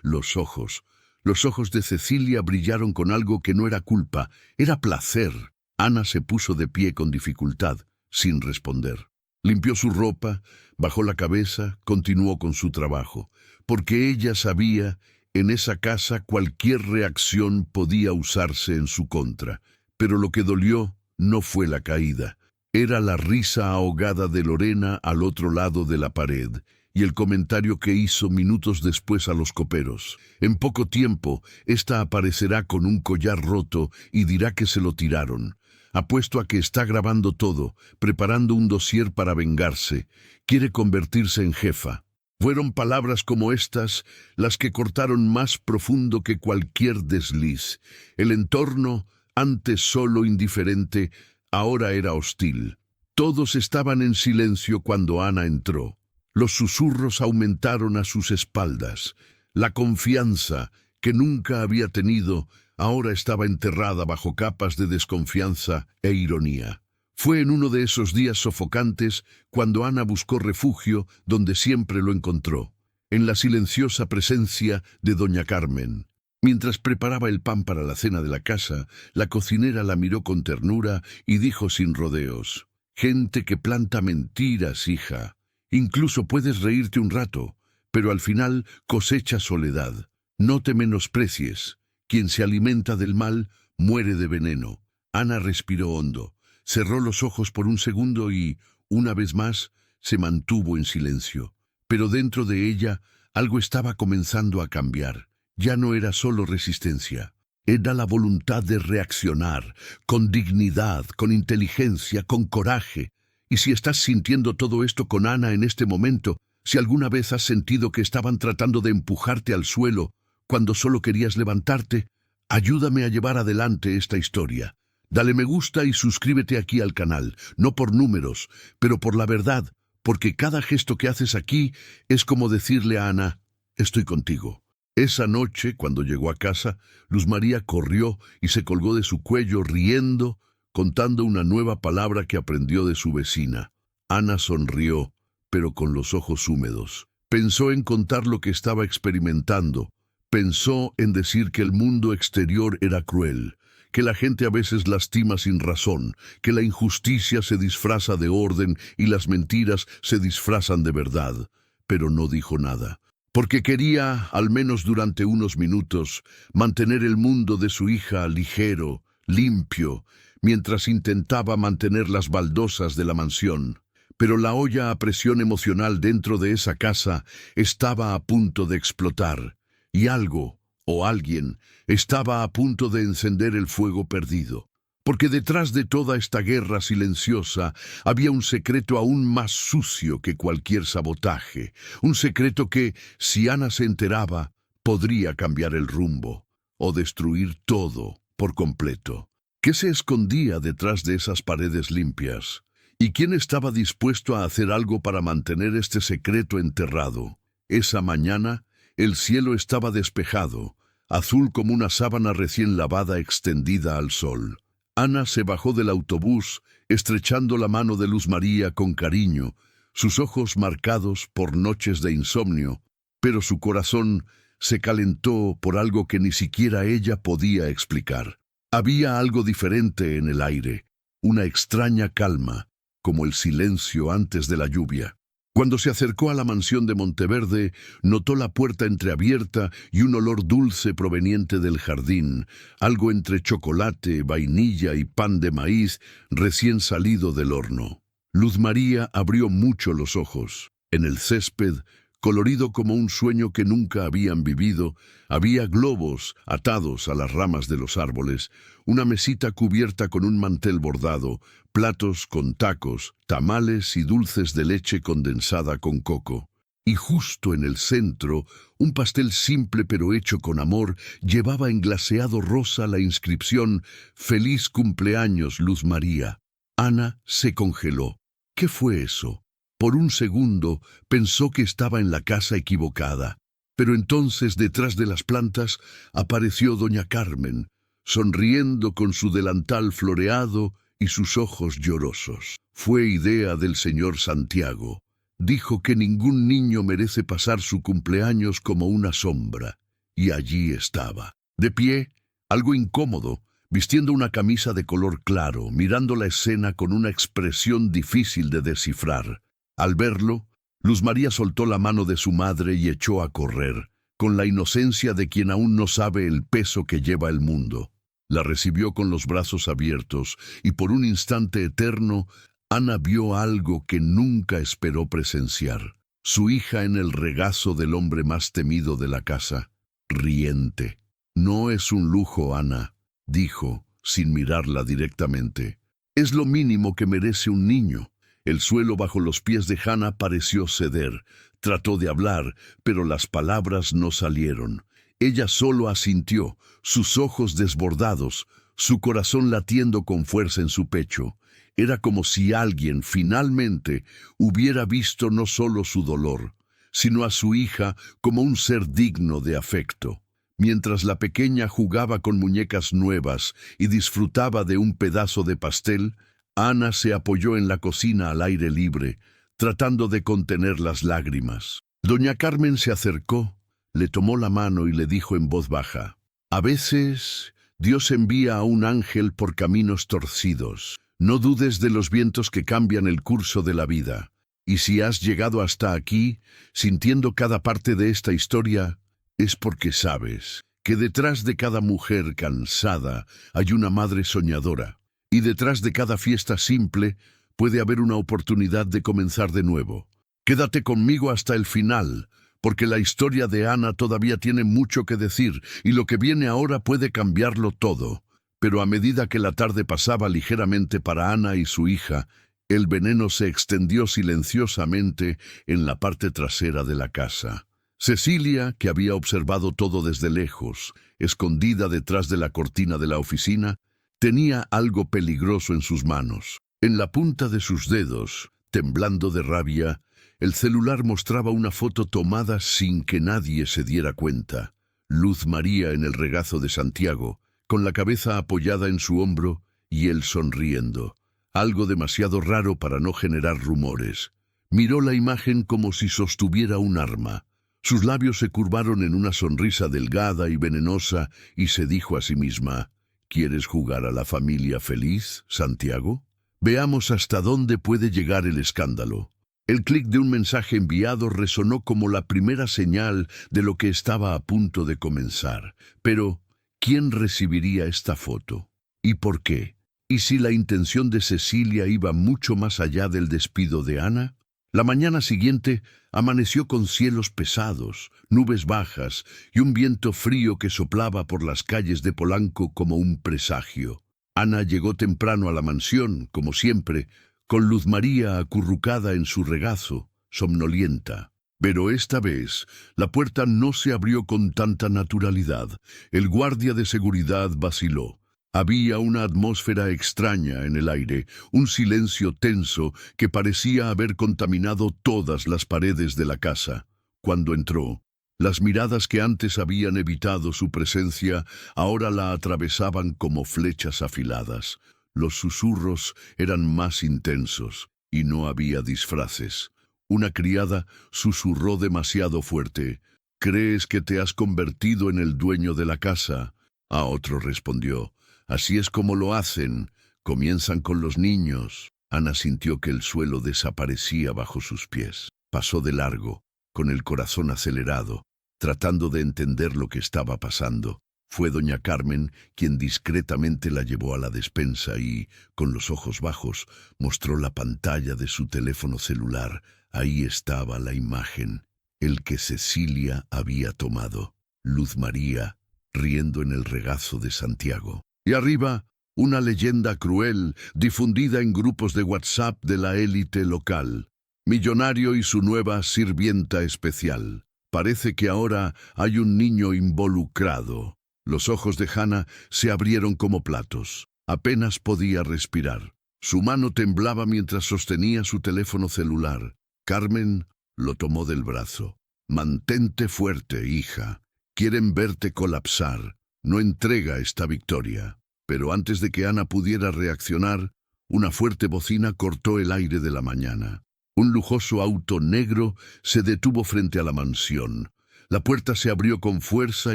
S1: los ojos. Los ojos de Cecilia brillaron con algo que no era culpa, era placer. Ana se puso de pie con dificultad, sin responder. Limpió su ropa, bajó la cabeza, continuó con su trabajo, porque ella sabía, en esa casa cualquier reacción podía usarse en su contra. Pero lo que dolió no fue la caída, era la risa ahogada de Lorena al otro lado de la pared, y el comentario que hizo minutos después a los coperos. En poco tiempo, ésta aparecerá con un collar roto y dirá que se lo tiraron. Apuesto a que está grabando todo, preparando un dossier para vengarse. Quiere convertirse en jefa. Fueron palabras como estas las que cortaron más profundo que cualquier desliz. El entorno, antes solo indiferente, ahora era hostil. Todos estaban en silencio cuando Ana entró. Los susurros aumentaron a sus espaldas. La confianza, que nunca había tenido, ahora estaba enterrada bajo capas de desconfianza e ironía. Fue en uno de esos días sofocantes cuando Ana buscó refugio donde siempre lo encontró, en la silenciosa presencia de doña Carmen. Mientras preparaba el pan para la cena de la casa, la cocinera la miró con ternura y dijo sin rodeos: «Gente que planta mentiras, hija. Incluso puedes reírte un rato, pero al final cosecha soledad. No te menosprecies. Quien se alimenta del mal muere de veneno». Ana respiró hondo, cerró los ojos por un segundo y, una vez más, se mantuvo en silencio. Pero dentro de ella algo estaba comenzando a cambiar. Ya no era solo resistencia. Era la voluntad de reaccionar, con dignidad, con inteligencia, con coraje. Y si estás sintiendo todo esto con Ana en este momento, si alguna vez has sentido que estaban tratando de empujarte al suelo cuando solo querías levantarte, ayúdame a llevar adelante esta historia. Dale me gusta y suscríbete aquí al canal, no por números, pero por la verdad, porque cada gesto que haces aquí es como decirle a Ana: estoy contigo. Esa noche, cuando llegó a casa, Luz María corrió y se colgó de su cuello riendo, contando una nueva palabra que aprendió de su vecina. Ana sonrió, pero con los ojos húmedos. Pensó en contar lo que estaba experimentando. Pensó en decir que el mundo exterior era cruel, que la gente a veces lastima sin razón, que la injusticia se disfraza de orden y las mentiras se disfrazan de verdad. Pero no dijo nada, porque quería, al menos durante unos minutos, mantener el mundo de su hija ligero, limpio, mientras intentaba mantener las baldosas de la mansión. Pero la olla a presión emocional dentro de esa casa estaba a punto de explotar, y algo, o alguien, estaba a punto de encender el fuego perdido. Porque detrás de toda esta guerra silenciosa había un secreto aún más sucio que cualquier sabotaje, un secreto que, si Ana se enteraba, podría cambiar el rumbo, o destruir todo por completo. ¿Qué se escondía detrás de esas paredes limpias? ¿Y quién estaba dispuesto a hacer algo para mantener este secreto enterrado? Esa mañana, el cielo estaba despejado, azul como una sábana recién lavada extendida al sol. Ana se bajó del autobús, estrechando la mano de Luz María con cariño, sus ojos marcados por noches de insomnio, pero su corazón se calentó por algo que ni siquiera ella podía explicar. Había algo diferente en el aire, una extraña calma, como el silencio antes de la lluvia. Cuando se acercó a la mansión de Monteverde, notó la puerta entreabierta y un olor dulce proveniente del jardín, algo entre chocolate, vainilla y pan de maíz recién salido del horno. Luz María abrió mucho los ojos. En el césped, colorido como un sueño que nunca habían vivido, había globos atados a las ramas de los árboles, una mesita cubierta con un mantel bordado, platos con tacos, tamales y dulces de leche condensada con coco. Y justo en el centro, un pastel simple pero hecho con amor llevaba en glaseado rosa la inscripción «Feliz cumpleaños, Luz María». Ana se congeló. ¿Qué fue eso? Por un segundo pensó que estaba en la casa equivocada. Pero entonces, detrás de las plantas, apareció doña Carmen, sonriendo con su delantal floreado y sus ojos llorosos. Fue idea del señor Santiago. Dijo que ningún niño merece pasar su cumpleaños como una sombra. Y allí estaba, de pie, algo incómodo, vistiendo una camisa de color claro, mirando la escena con una expresión difícil de descifrar. Al verlo, Luz María soltó la mano de su madre y echó a correr, con la inocencia de quien aún no sabe el peso que lleva el mundo. La recibió con los brazos abiertos y por un instante eterno, Ana vio algo que nunca esperó presenciar. Su hija en el regazo del hombre más temido de la casa, riente. «No es un lujo, Ana», dijo, sin mirarla directamente. «Es lo mínimo que merece un niño». El suelo bajo los pies de Hannah pareció ceder. Trató de hablar, pero las palabras no salieron. Ella solo asintió, sus ojos desbordados, su corazón latiendo con fuerza en su pecho. Era como si alguien, finalmente, hubiera visto no solo su dolor, sino a su hija como un ser digno de afecto. Mientras la pequeña jugaba con muñecas nuevas y disfrutaba de un pedazo de pastel, Ana se apoyó en la cocina al aire libre, tratando de contener las lágrimas. Doña Carmen se acercó, le tomó la mano y le dijo en voz baja: «A veces Dios envía a un ángel por caminos torcidos. No dudes de los vientos que cambian el curso de la vida. Y si has llegado hasta aquí, sintiendo cada parte de esta historia, es porque sabes que detrás de cada mujer cansada hay una madre soñadora. Y detrás de cada fiesta simple puede haber una oportunidad de comenzar de nuevo. Quédate conmigo hasta el final, porque la historia de Ana todavía tiene mucho que decir y lo que viene ahora puede cambiarlo todo». Pero a medida que la tarde pasaba ligeramente para Ana y su hija, el veneno se extendió silenciosamente en la parte trasera de la casa. Cecilia, que había observado todo desde lejos, escondida detrás de la cortina de la oficina, tenía algo peligroso en sus manos. En la punta de sus dedos, temblando de rabia, el celular mostraba una foto tomada sin que nadie se diera cuenta. Luz María en el regazo de Santiago, con la cabeza apoyada en su hombro y él sonriendo. Algo demasiado raro para no generar rumores. Miró la imagen como si sostuviera un arma. Sus labios se curvaron en una sonrisa delgada y venenosa y se dijo a sí misma: «¿Quieres jugar a la familia feliz, Santiago? Veamos hasta dónde puede llegar el escándalo». El clic de un mensaje enviado resonó como la primera señal de lo que estaba a punto de comenzar. Pero ¿quién recibiría esta foto? ¿Y por qué? ¿Y si la intención de Cecilia iba mucho más allá del despido de Ana? La mañana siguiente amaneció con cielos pesados, nubes bajas y un viento frío que soplaba por las calles de Polanco como un presagio. Ana llegó temprano a la mansión, como siempre, con Luz María acurrucada en su regazo, somnolienta. Pero esta vez, la puerta no se abrió con tanta naturalidad. El guardia de seguridad vaciló. Había una atmósfera extraña en el aire, un silencio tenso que parecía haber contaminado todas las paredes de la casa. Cuando entró, las miradas que antes habían evitado su presencia ahora la atravesaban como flechas afiladas. Los susurros eran más intensos y no había disfraces. Una criada susurró demasiado fuerte: «¿Crees que te has convertido en el dueño de la casa?». A otro respondió: «Así es como lo hacen. Comienzan con los niños». Ana sintió que el suelo desaparecía bajo sus pies. Pasó de largo, con el corazón acelerado, tratando de entender lo que estaba pasando. Fue doña Carmen quien discretamente la llevó a la despensa y, con los ojos bajos, mostró la pantalla de su teléfono celular. Ahí estaba la imagen, el que Cecilia había tomado. Luz María, riendo en el regazo de Santiago. Y arriba, una leyenda cruel, difundida en grupos de WhatsApp de la élite local. Millonario y su nueva sirvienta especial. Parece que ahora hay un niño involucrado. Los ojos de Hannah se abrieron como platos. Apenas podía respirar. Su mano temblaba mientras sostenía su teléfono celular. Carmen lo tomó del brazo. Mantente fuerte, hija. Quieren verte colapsar. No entrega esta victoria. Pero antes de que Ana pudiera reaccionar, una fuerte bocina cortó el aire de la mañana. Un lujoso auto negro se detuvo frente a la mansión. La puerta se abrió con fuerza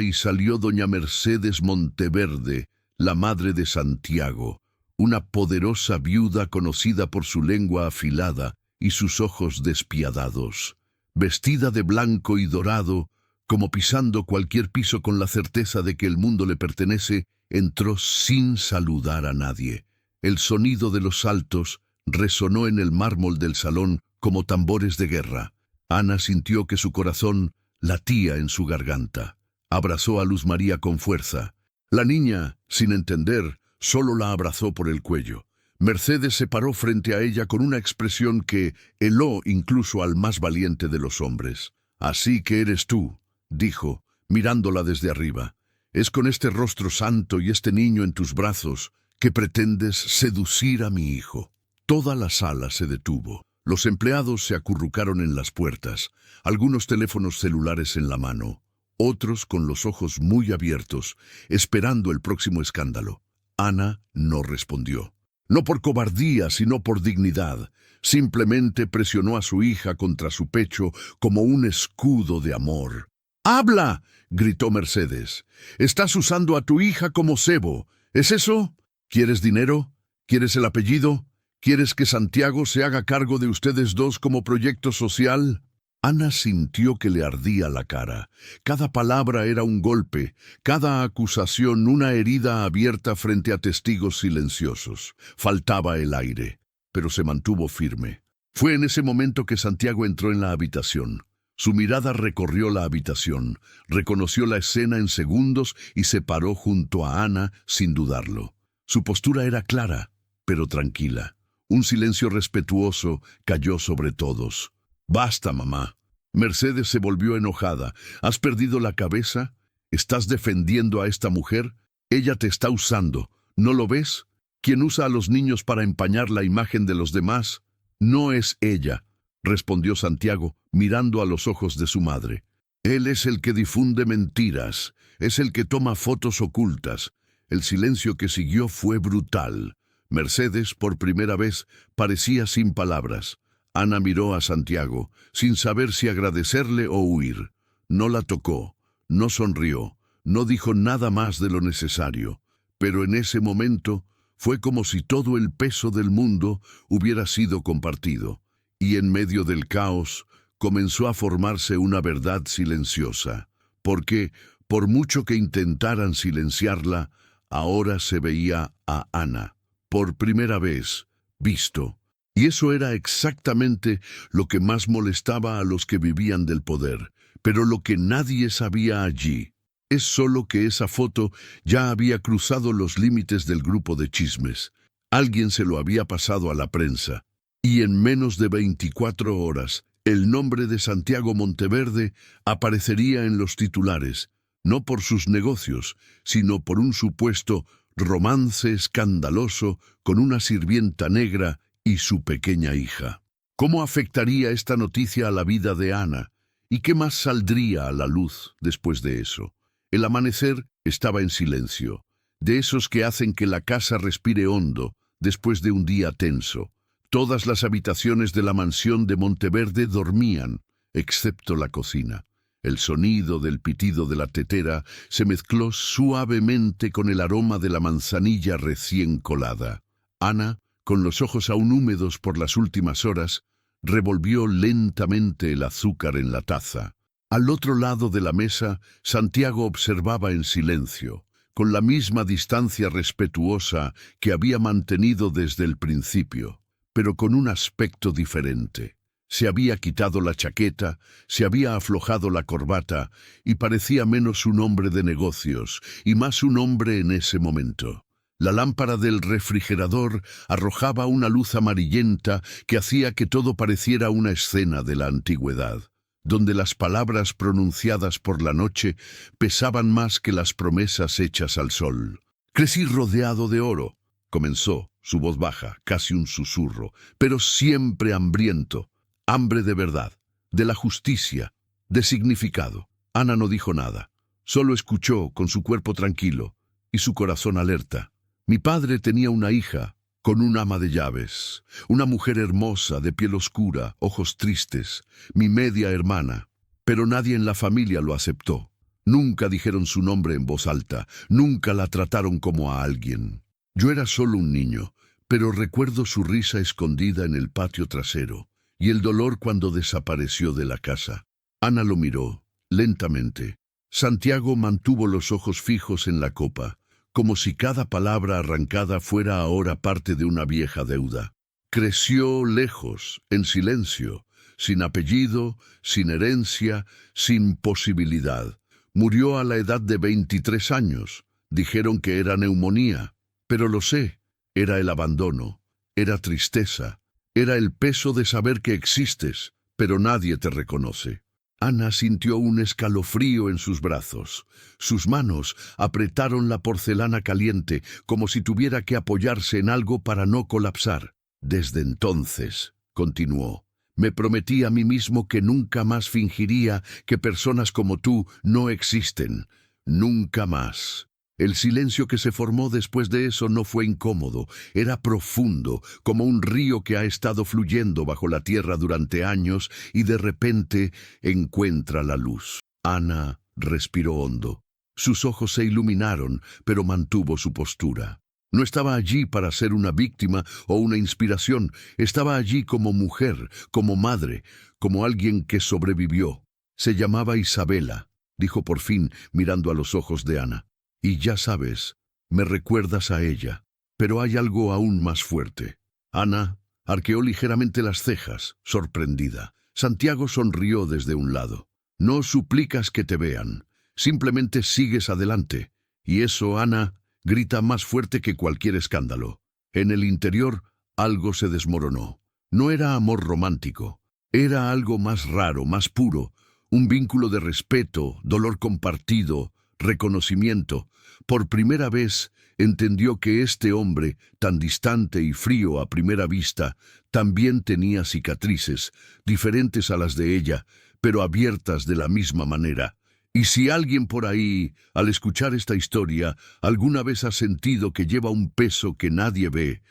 S1: y salió doña Mercedes Monteverde, la madre de Santiago, una poderosa viuda conocida por su lengua afilada y sus ojos despiadados. Vestida de blanco y dorado, como pisando cualquier piso con la certeza de que el mundo le pertenece, entró sin saludar a nadie. El sonido de los saltos resonó en el mármol del salón como tambores de guerra. Ana sintió que su corazón latía en su garganta. Abrazó a Luz María con fuerza. La niña, sin entender, solo la abrazó por el cuello. Mercedes se paró frente a ella con una expresión que heló incluso al más valiente de los hombres. «Así que eres tú», dijo, mirándola desde arriba. «Es con este rostro santo y este niño en tus brazos que pretendes seducir a mi hijo». Toda la sala se detuvo. Los empleados se acurrucaron en las puertas, algunos teléfonos celulares en la mano, otros con los ojos muy abiertos, esperando el próximo escándalo. Ana no respondió. No por cobardía, sino por dignidad. Simplemente presionó a su hija contra su pecho como un escudo de amor. «¡Habla!», gritó Mercedes. «Estás usando a tu hija como cebo. ¿Es eso? ¿Quieres dinero? ¿Quieres el apellido? ¿Quieres que Santiago se haga cargo de ustedes dos como proyecto social?» Ana sintió que le ardía la cara. Cada palabra era un golpe, cada acusación una herida abierta frente a testigos silenciosos. Faltaba el aire, pero se mantuvo firme. Fue en ese momento que Santiago entró en la habitación. Su mirada recorrió la habitación, reconoció la escena en segundos y se paró junto a Ana sin dudarlo. Su postura era clara, pero tranquila. Un silencio respetuoso cayó sobre todos. «Basta, mamá». Mercedes se volvió enojada. «¿Has perdido la cabeza? ¿Estás defendiendo a esta mujer? Ella te está usando. ¿No lo ves? ¿Quién usa a los niños para empañar la imagen de los demás? No es ella», respondió Santiago, mirando a los ojos de su madre. «Él es el que difunde mentiras, es el que toma fotos ocultas». El silencio que siguió fue brutal. Mercedes, por primera vez, parecía sin palabras. Ana miró a Santiago, sin saber si agradecerle o huir. No la tocó, no sonrió, no dijo nada más de lo necesario. Pero en ese momento fue como si todo el peso del mundo hubiera sido compartido. Y en medio del caos comenzó a formarse una verdad silenciosa. Porque, por mucho que intentaran silenciarla, ahora se veía a Ana. Por primera vez, visto. Y eso era exactamente lo que más molestaba a los que vivían del poder. Pero lo que nadie sabía allí es solo que esa foto ya había cruzado los límites del grupo de chismes. Alguien se lo había pasado a la prensa. Y en menos de 24 horas, el nombre de Santiago Monteverde aparecería en los titulares, no por sus negocios, sino por un supuesto romance escandaloso con una sirvienta negra y su pequeña hija. ¿Cómo afectaría esta noticia a la vida de Ana? ¿Y qué más saldría a la luz después de eso? El amanecer estaba en silencio, de esos que hacen que la casa respire hondo después de un día tenso. Todas las habitaciones de la mansión de Monteverde dormían, excepto la cocina. El sonido del pitido de la tetera se mezcló suavemente con el aroma de la manzanilla recién colada. Ana, con los ojos aún húmedos por las últimas horas, revolvió lentamente el azúcar en la taza. Al otro lado de la mesa, Santiago observaba en silencio, con la misma distancia respetuosa que había mantenido desde el principio, pero con un aspecto diferente. Se había quitado la chaqueta, se había aflojado la corbata y parecía menos un hombre de negocios y más un hombre en ese momento. La lámpara del refrigerador arrojaba una luz amarillenta que hacía que todo pareciera una escena de la antigüedad, donde las palabras pronunciadas por la noche pesaban más que las promesas hechas al sol. «Crecí rodeado de oro», comenzó, su voz baja, casi un susurro, «pero siempre hambriento, hambre de verdad, de la justicia, de significado». Ana no dijo nada, solo escuchó con su cuerpo tranquilo y su corazón alerta. Mi padre tenía una hija con un ama de llaves, una mujer hermosa, de piel oscura, ojos tristes, mi media hermana, pero nadie en la familia lo aceptó. Nunca dijeron su nombre en voz alta, nunca la trataron como a alguien. Yo era solo un niño, pero recuerdo su risa escondida en el patio trasero y el dolor cuando desapareció de la casa. Ana lo miró, lentamente. Santiago mantuvo los ojos fijos en la copa, como si cada palabra arrancada fuera ahora parte de una vieja deuda. Creció lejos, en silencio, sin apellido, sin herencia, sin posibilidad. Murió a la edad de 23 años. Dijeron que era neumonía, pero lo sé, era el abandono, era tristeza, era el peso de saber que existes, pero nadie te reconoce. Ana sintió un escalofrío en sus brazos. Sus manos apretaron la porcelana caliente, como si tuviera que apoyarse en algo para no colapsar. Desde entonces, continuó, me prometí a mí mismo que nunca más fingiría que personas como tú no existen. Nunca más. El silencio que se formó después de eso no fue incómodo, era profundo, como un río que ha estado fluyendo bajo la tierra durante años y de repente encuentra la luz. Ana respiró hondo. Sus ojos se iluminaron, pero mantuvo su postura. No estaba allí para ser una víctima o una inspiración, estaba allí como mujer, como madre, como alguien que sobrevivió. Se llamaba Isabela, dijo por fin mirando a los ojos de Ana. Y ya sabes, me recuerdas a ella, pero hay algo aún más fuerte. Ana arqueó ligeramente las cejas, sorprendida. Santiago sonrió desde un lado. No suplicas que te vean, simplemente sigues adelante. Y eso, Ana, grita más fuerte que cualquier escándalo. En el interior, algo se desmoronó. No era amor romántico, era algo más raro, más puro, un vínculo de respeto, dolor compartido, reconocimiento. Por primera vez entendió que este hombre, tan distante y frío a primera vista, también tenía cicatrices, diferentes a las de ella, pero abiertas de la misma manera. Y si alguien por ahí, al escuchar esta historia, alguna vez ha sentido que lleva un peso que nadie ve,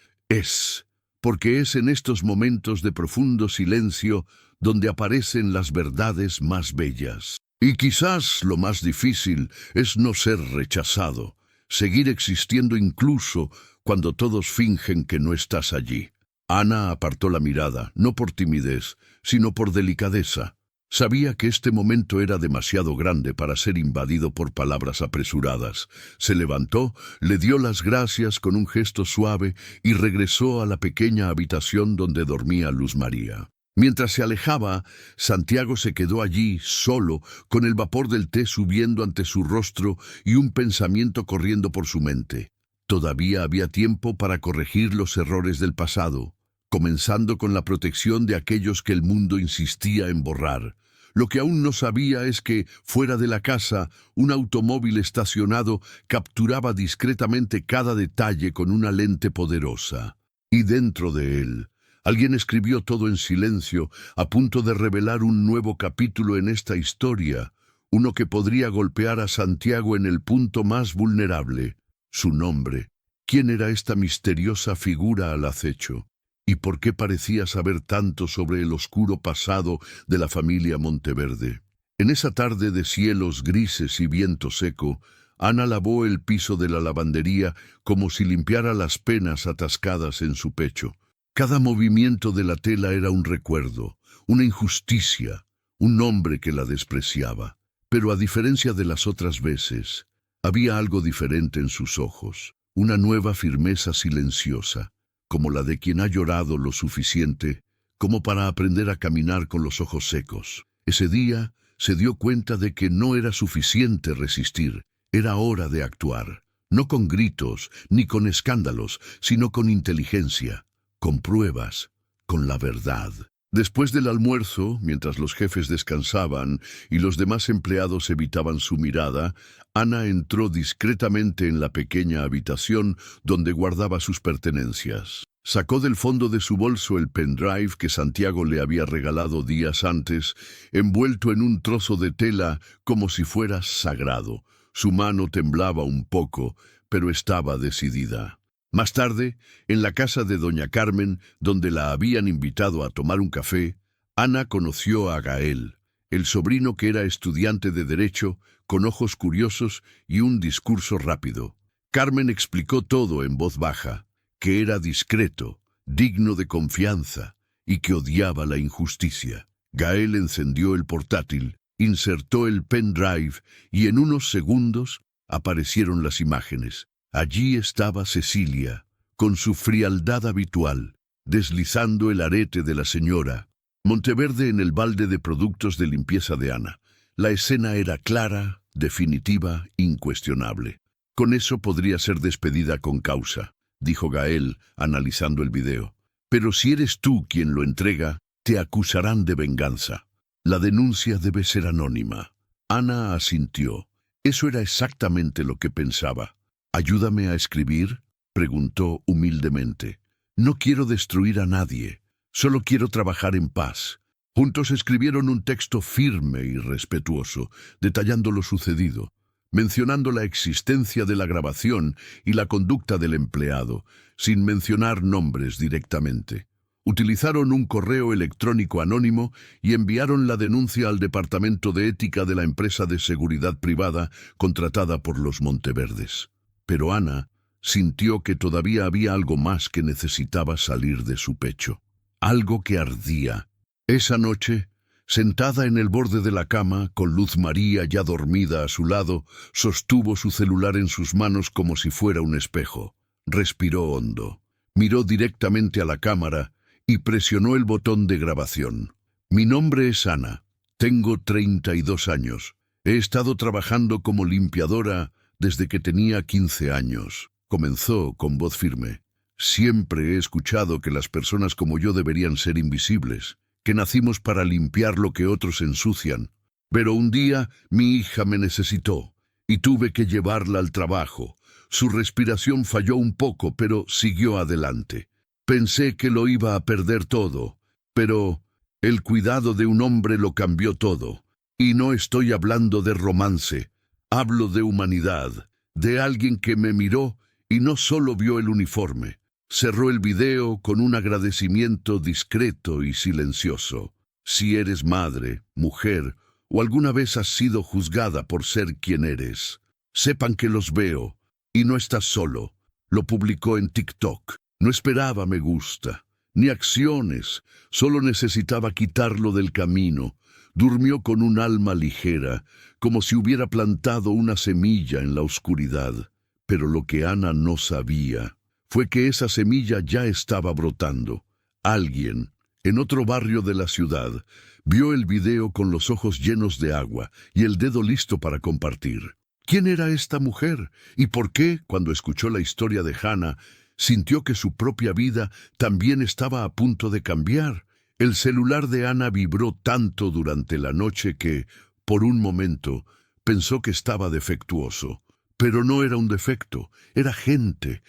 S1: porque es en estos momentos de profundo silencio donde aparecen las verdades más bellas. Y quizás lo más difícil es no ser rechazado, seguir existiendo incluso cuando todos fingen que no estás allí. Ana apartó la mirada, no por timidez, sino por delicadeza. Sabía que este momento era demasiado grande para ser invadido por palabras apresuradas. Se levantó, le dio las gracias con un gesto suave y regresó a la pequeña habitación donde dormía Luz María. Mientras se alejaba, Santiago se quedó allí, solo, con el vapor del té subiendo ante su rostro y un pensamiento corriendo por su mente. Todavía había tiempo para corregir los errores del pasado, comenzando con la protección de aquellos que el mundo insistía en borrar. Lo que aún no sabía es que, fuera de la casa, un automóvil estacionado capturaba discretamente cada detalle con una lente poderosa. Y dentro de él, alguien escribió todo en silencio, a punto de revelar un nuevo capítulo en esta historia, uno que podría golpear a Santiago en el punto más vulnerable. Su nombre. ¿Quién era esta misteriosa figura al acecho? ¿Y por qué parecía saber tanto sobre el oscuro pasado de la familia Monteverde? En esa tarde de cielos grises y viento seco, Ana lavó el piso de la lavandería como si limpiara las penas atascadas en su pecho. Cada movimiento de la tela era un recuerdo, una injusticia, un hombre que la despreciaba. Pero a diferencia de las otras veces, había algo diferente en sus ojos, una nueva firmeza silenciosa, como la de quien ha llorado lo suficiente como para aprender a caminar con los ojos secos. Ese día se dio cuenta de que no era suficiente resistir, era hora de actuar. No con gritos, ni con escándalos, sino con inteligencia, con pruebas, con la verdad. Después del almuerzo, mientras los jefes descansaban y los demás empleados evitaban su mirada, Ana entró discretamente en la pequeña habitación donde guardaba sus pertenencias. Sacó del fondo de su bolso el pendrive que Santiago le había regalado días antes, envuelto en un trozo de tela como si fuera sagrado. Su mano temblaba un poco, pero estaba decidida. Más tarde, en la casa de doña Carmen, donde la habían invitado a tomar un café, Ana conoció a Gael, el sobrino que era estudiante de Derecho, con ojos curiosos y un discurso rápido. Carmen explicó todo en voz baja, que era discreto, digno de confianza y que odiaba la injusticia. Gael encendió el portátil, insertó el pendrive y en unos segundos aparecieron las imágenes. Allí estaba Cecilia, con su frialdad habitual, deslizando el arete de la señora. Monteverde en el balde de productos de limpieza de Ana. La escena era clara, definitiva, incuestionable. Con eso podría ser despedida con causa, dijo Gael, analizando el video. Pero si eres tú quien lo entrega, te acusarán de venganza. La denuncia debe ser anónima. Ana asintió. Eso era exactamente lo que pensaba. «¿Ayúdame a escribir?», preguntó humildemente. «No quiero destruir a nadie, solo quiero trabajar en paz». Juntos escribieron un texto firme y respetuoso, detallando lo sucedido, mencionando la existencia de la grabación y la conducta del empleado, sin mencionar nombres directamente. Utilizaron un correo electrónico anónimo y enviaron la denuncia al Departamento de Ética de la empresa de seguridad privada contratada por los Monteverdes. Pero Ana sintió que todavía había algo más que necesitaba salir de su pecho. Algo que ardía. Esa noche, sentada en el borde de la cama, con Luz María ya dormida a su lado, sostuvo su celular en sus manos como si fuera un espejo. Respiró hondo, miró directamente a la cámara y presionó el botón de grabación. «Mi nombre es Ana. Tengo 32 años. He estado trabajando como limpiadora desde que tenía 15 años», comenzó con voz firme. «Siempre he escuchado que las personas como yo deberían ser invisibles, que nacimos para limpiar lo que otros ensucian. Pero un día mi hija me necesitó y tuve que llevarla al trabajo. Su respiración falló un poco, pero siguió adelante. Pensé que lo iba a perder todo, pero el cuidado de un hombre lo cambió todo. Y no estoy hablando de romance, hablo de humanidad, de alguien que me miró y no solo vio el uniforme. Cerró el video con un agradecimiento discreto y silencioso. Si eres madre, mujer, o alguna vez has sido juzgada por ser quien eres, sepan que los veo, y no estás solo». Lo publicó en TikTok. No esperaba me gusta, ni acciones, solo necesitaba quitarlo del camino. Durmió con un alma ligera, como si hubiera plantado una semilla en la oscuridad. Pero lo que Ana no sabía fue que esa semilla ya estaba brotando. Alguien, en otro barrio de la ciudad, vio el video con los ojos llenos de agua y el dedo listo para compartir. ¿Quién era esta mujer? ¿Y por qué, cuando escuchó la historia de Hannah, sintió que su propia vida también estaba a punto de cambiar? El celular de Ana vibró tanto durante la noche que, por un momento, pensó que estaba defectuoso. Pero no era un defecto, era gente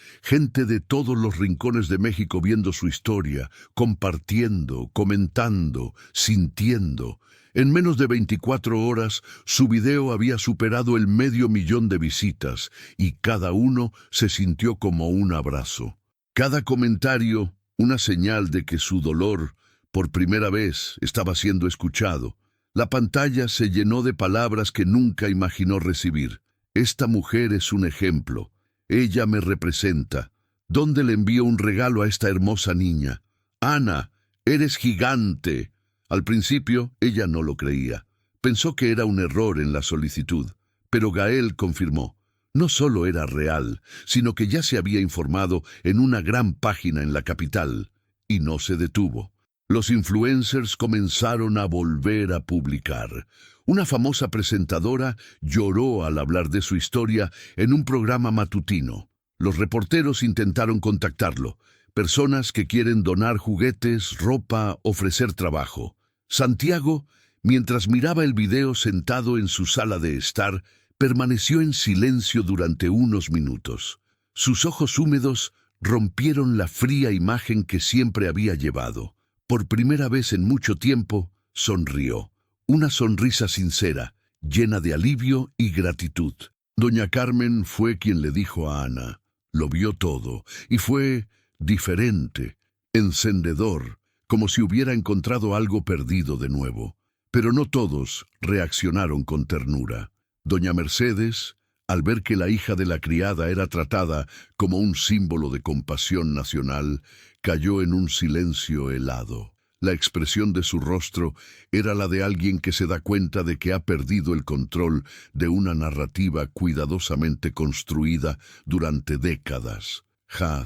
S1: de todos los rincones de México viendo su historia, compartiendo, comentando, sintiendo. En menos de 24 horas, su video había superado el 500,000 de visitas y cada uno se sintió como un abrazo. Cada comentario, una señal de que su dolor, por primera vez, estaba siendo escuchado. La pantalla se llenó de palabras que nunca imaginó recibir. «Esta mujer es un ejemplo. Ella me representa. ¿Dónde le envío un regalo a esta hermosa niña? Ana, eres gigante». Al principio, ella no lo creía. Pensó que era un error en la solicitud. Pero Gael confirmó. No solo era real, sino que ya se había informado en una gran página en la capital. Y no se detuvo. Los influencers comenzaron a volver a publicar. Una famosa presentadora lloró al hablar de su historia en un programa matutino. Los reporteros intentaron contactarlo. Personas que quieren donar juguetes, ropa, ofrecer trabajo. Santiago, mientras miraba el video sentado en su sala de estar, permaneció en silencio durante unos minutos. Sus ojos húmedos rompieron la fría imagen que siempre había llevado. Por primera vez en mucho tiempo, sonrió. Una sonrisa sincera, llena de alivio y gratitud. Doña Carmen fue quien le dijo a Ana. Lo vio todo, y fue diferente, encendedor, como si hubiera encontrado algo perdido de nuevo. Pero no todos reaccionaron con ternura. Doña Mercedes, al ver que la hija de la criada era tratada como un símbolo de compasión nacional, cayó en un silencio helado. La expresión de su rostro era la de alguien que se da cuenta de que ha perdido el control de una narrativa cuidadosamente construida durante décadas.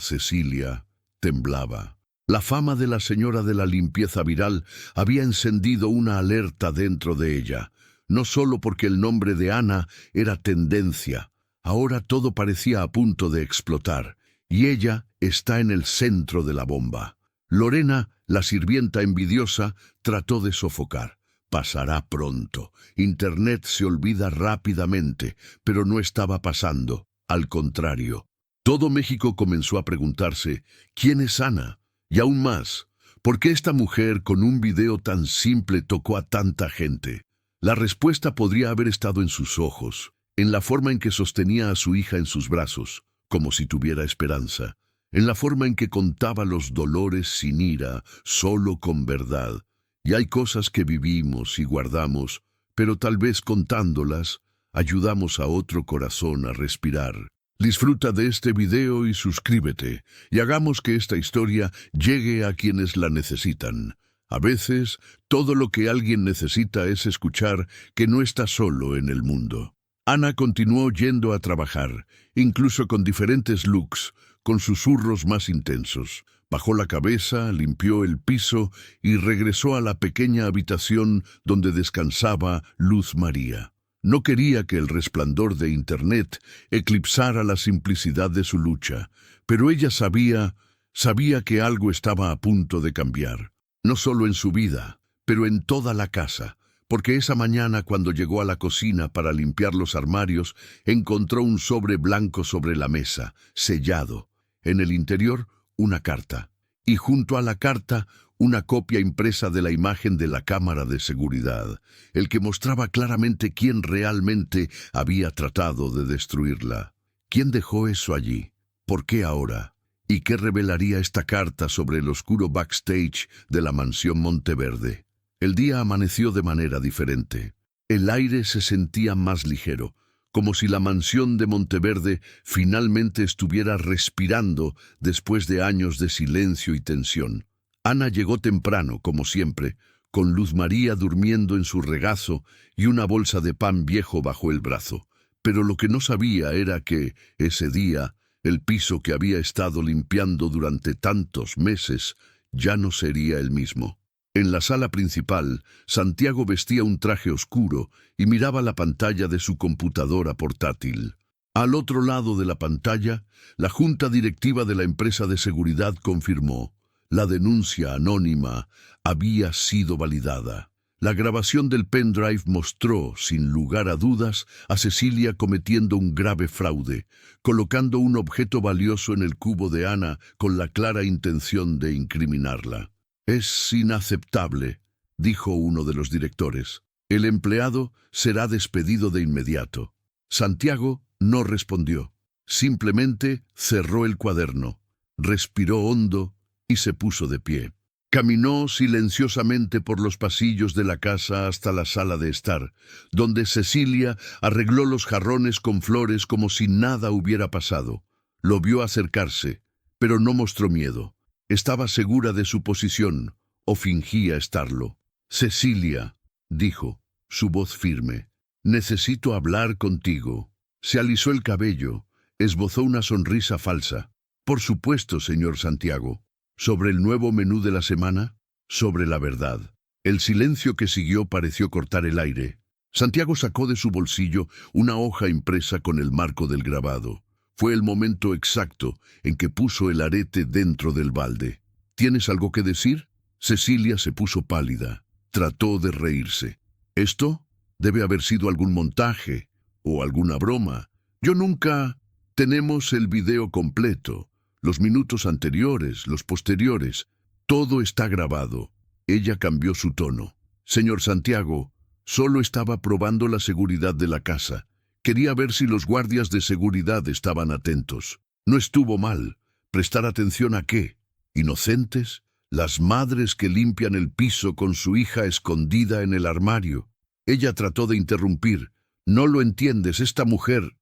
S1: Cecilia temblaba. La fama de la señora de la limpieza viral había encendido una alerta dentro de ella. No solo porque el nombre de Ana era tendencia. Ahora todo parecía a punto de explotar, y ella está en el centro de la bomba. Lorena, la sirvienta envidiosa, trató de sofocar. Pasará pronto. Internet se olvida rápidamente, pero no estaba pasando. Al contrario. Todo México comenzó a preguntarse, ¿quién es Ana? Y aún más, ¿por qué esta mujer con un video tan simple tocó a tanta gente? La respuesta podría haber estado en sus ojos, en la forma en que sostenía a su hija en sus brazos, como si tuviera esperanza, en la forma en que contaba los dolores sin ira, solo con verdad. Y hay cosas que vivimos y guardamos, pero tal vez contándolas, ayudamos a otro corazón a respirar. Disfruta de este video y suscríbete, y hagamos que esta historia llegue a quienes la necesitan. A veces, todo lo que alguien necesita es escuchar que no está solo en el mundo. Ana continuó yendo a trabajar, incluso con diferentes looks, con susurros más intensos. Bajó la cabeza, limpió el piso y regresó a la pequeña habitación donde descansaba Luz María. No quería que el resplandor de Internet eclipsara la simplicidad de su lucha, pero ella sabía que algo estaba a punto de cambiar. No solo en su vida, pero en toda la casa, porque esa mañana cuando llegó a la cocina para limpiar los armarios, encontró un sobre blanco sobre la mesa, sellado. En el interior, una carta. Y junto a la carta, una copia impresa de la imagen de la cámara de seguridad, el que mostraba claramente quién realmente había tratado de destruirla. ¿Quién dejó eso allí? ¿Por qué ahora? ¿Y qué revelaría esta carta sobre el oscuro backstage de la mansión Monteverde? El día amaneció de manera diferente. El aire se sentía más ligero, como si la mansión de Monteverde finalmente estuviera respirando después de años de silencio y tensión. Ana llegó temprano, como siempre, con Luz María durmiendo en su regazo y una bolsa de pan viejo bajo el brazo. Pero lo que no sabía era que, ese día, el piso que había estado limpiando durante tantos meses ya no sería el mismo. En la sala principal, Santiago vestía un traje oscuro y miraba la pantalla de su computadora portátil. Al otro lado de la pantalla, la junta directiva de la empresa de seguridad confirmó: la denuncia anónima había sido validada. La grabación del pendrive mostró, sin lugar a dudas, a Cecilia cometiendo un grave fraude, colocando un objeto valioso en el cubo de Ana con la clara intención de incriminarla. «Es inaceptable», dijo uno de los directores. «El empleado será despedido de inmediato». Santiago no respondió. Simplemente cerró el cuaderno, respiró hondo y se puso de pie. Caminó silenciosamente por los pasillos de la casa hasta la sala de estar, donde Cecilia arregló los jarrones con flores como si nada hubiera pasado. Lo vio acercarse, pero no mostró miedo. Estaba segura de su posición, o fingía estarlo. «Cecilia», dijo, su voz firme, «necesito hablar contigo». Se alisó el cabello, esbozó una sonrisa falsa. «Por supuesto, señor Santiago». «¿Sobre el nuevo menú de la semana?». sobre la verdad. El silencio que siguió pareció cortar el aire. Santiago sacó de su bolsillo una hoja impresa con el marco del grabado. Fue el momento exacto en que puso el arete dentro del balde. ¿Tienes algo que decir? Cecilia se puso pálida. Trató de reírse. ¿Esto? Debe haber sido algún montaje o alguna broma. Yo nunca... Tenemos el video completo, los minutos anteriores, los posteriores. Todo está grabado. Ella cambió su tono. Señor Santiago, solo estaba probando la seguridad de la casa. Quería ver si los guardias de seguridad estaban atentos. No estuvo mal. ¿Prestar atención a qué? ¿Inocentes? Las madres que limpian el piso con su hija escondida en el armario. Ella trató de interrumpir. No lo entiendes, esta mujer...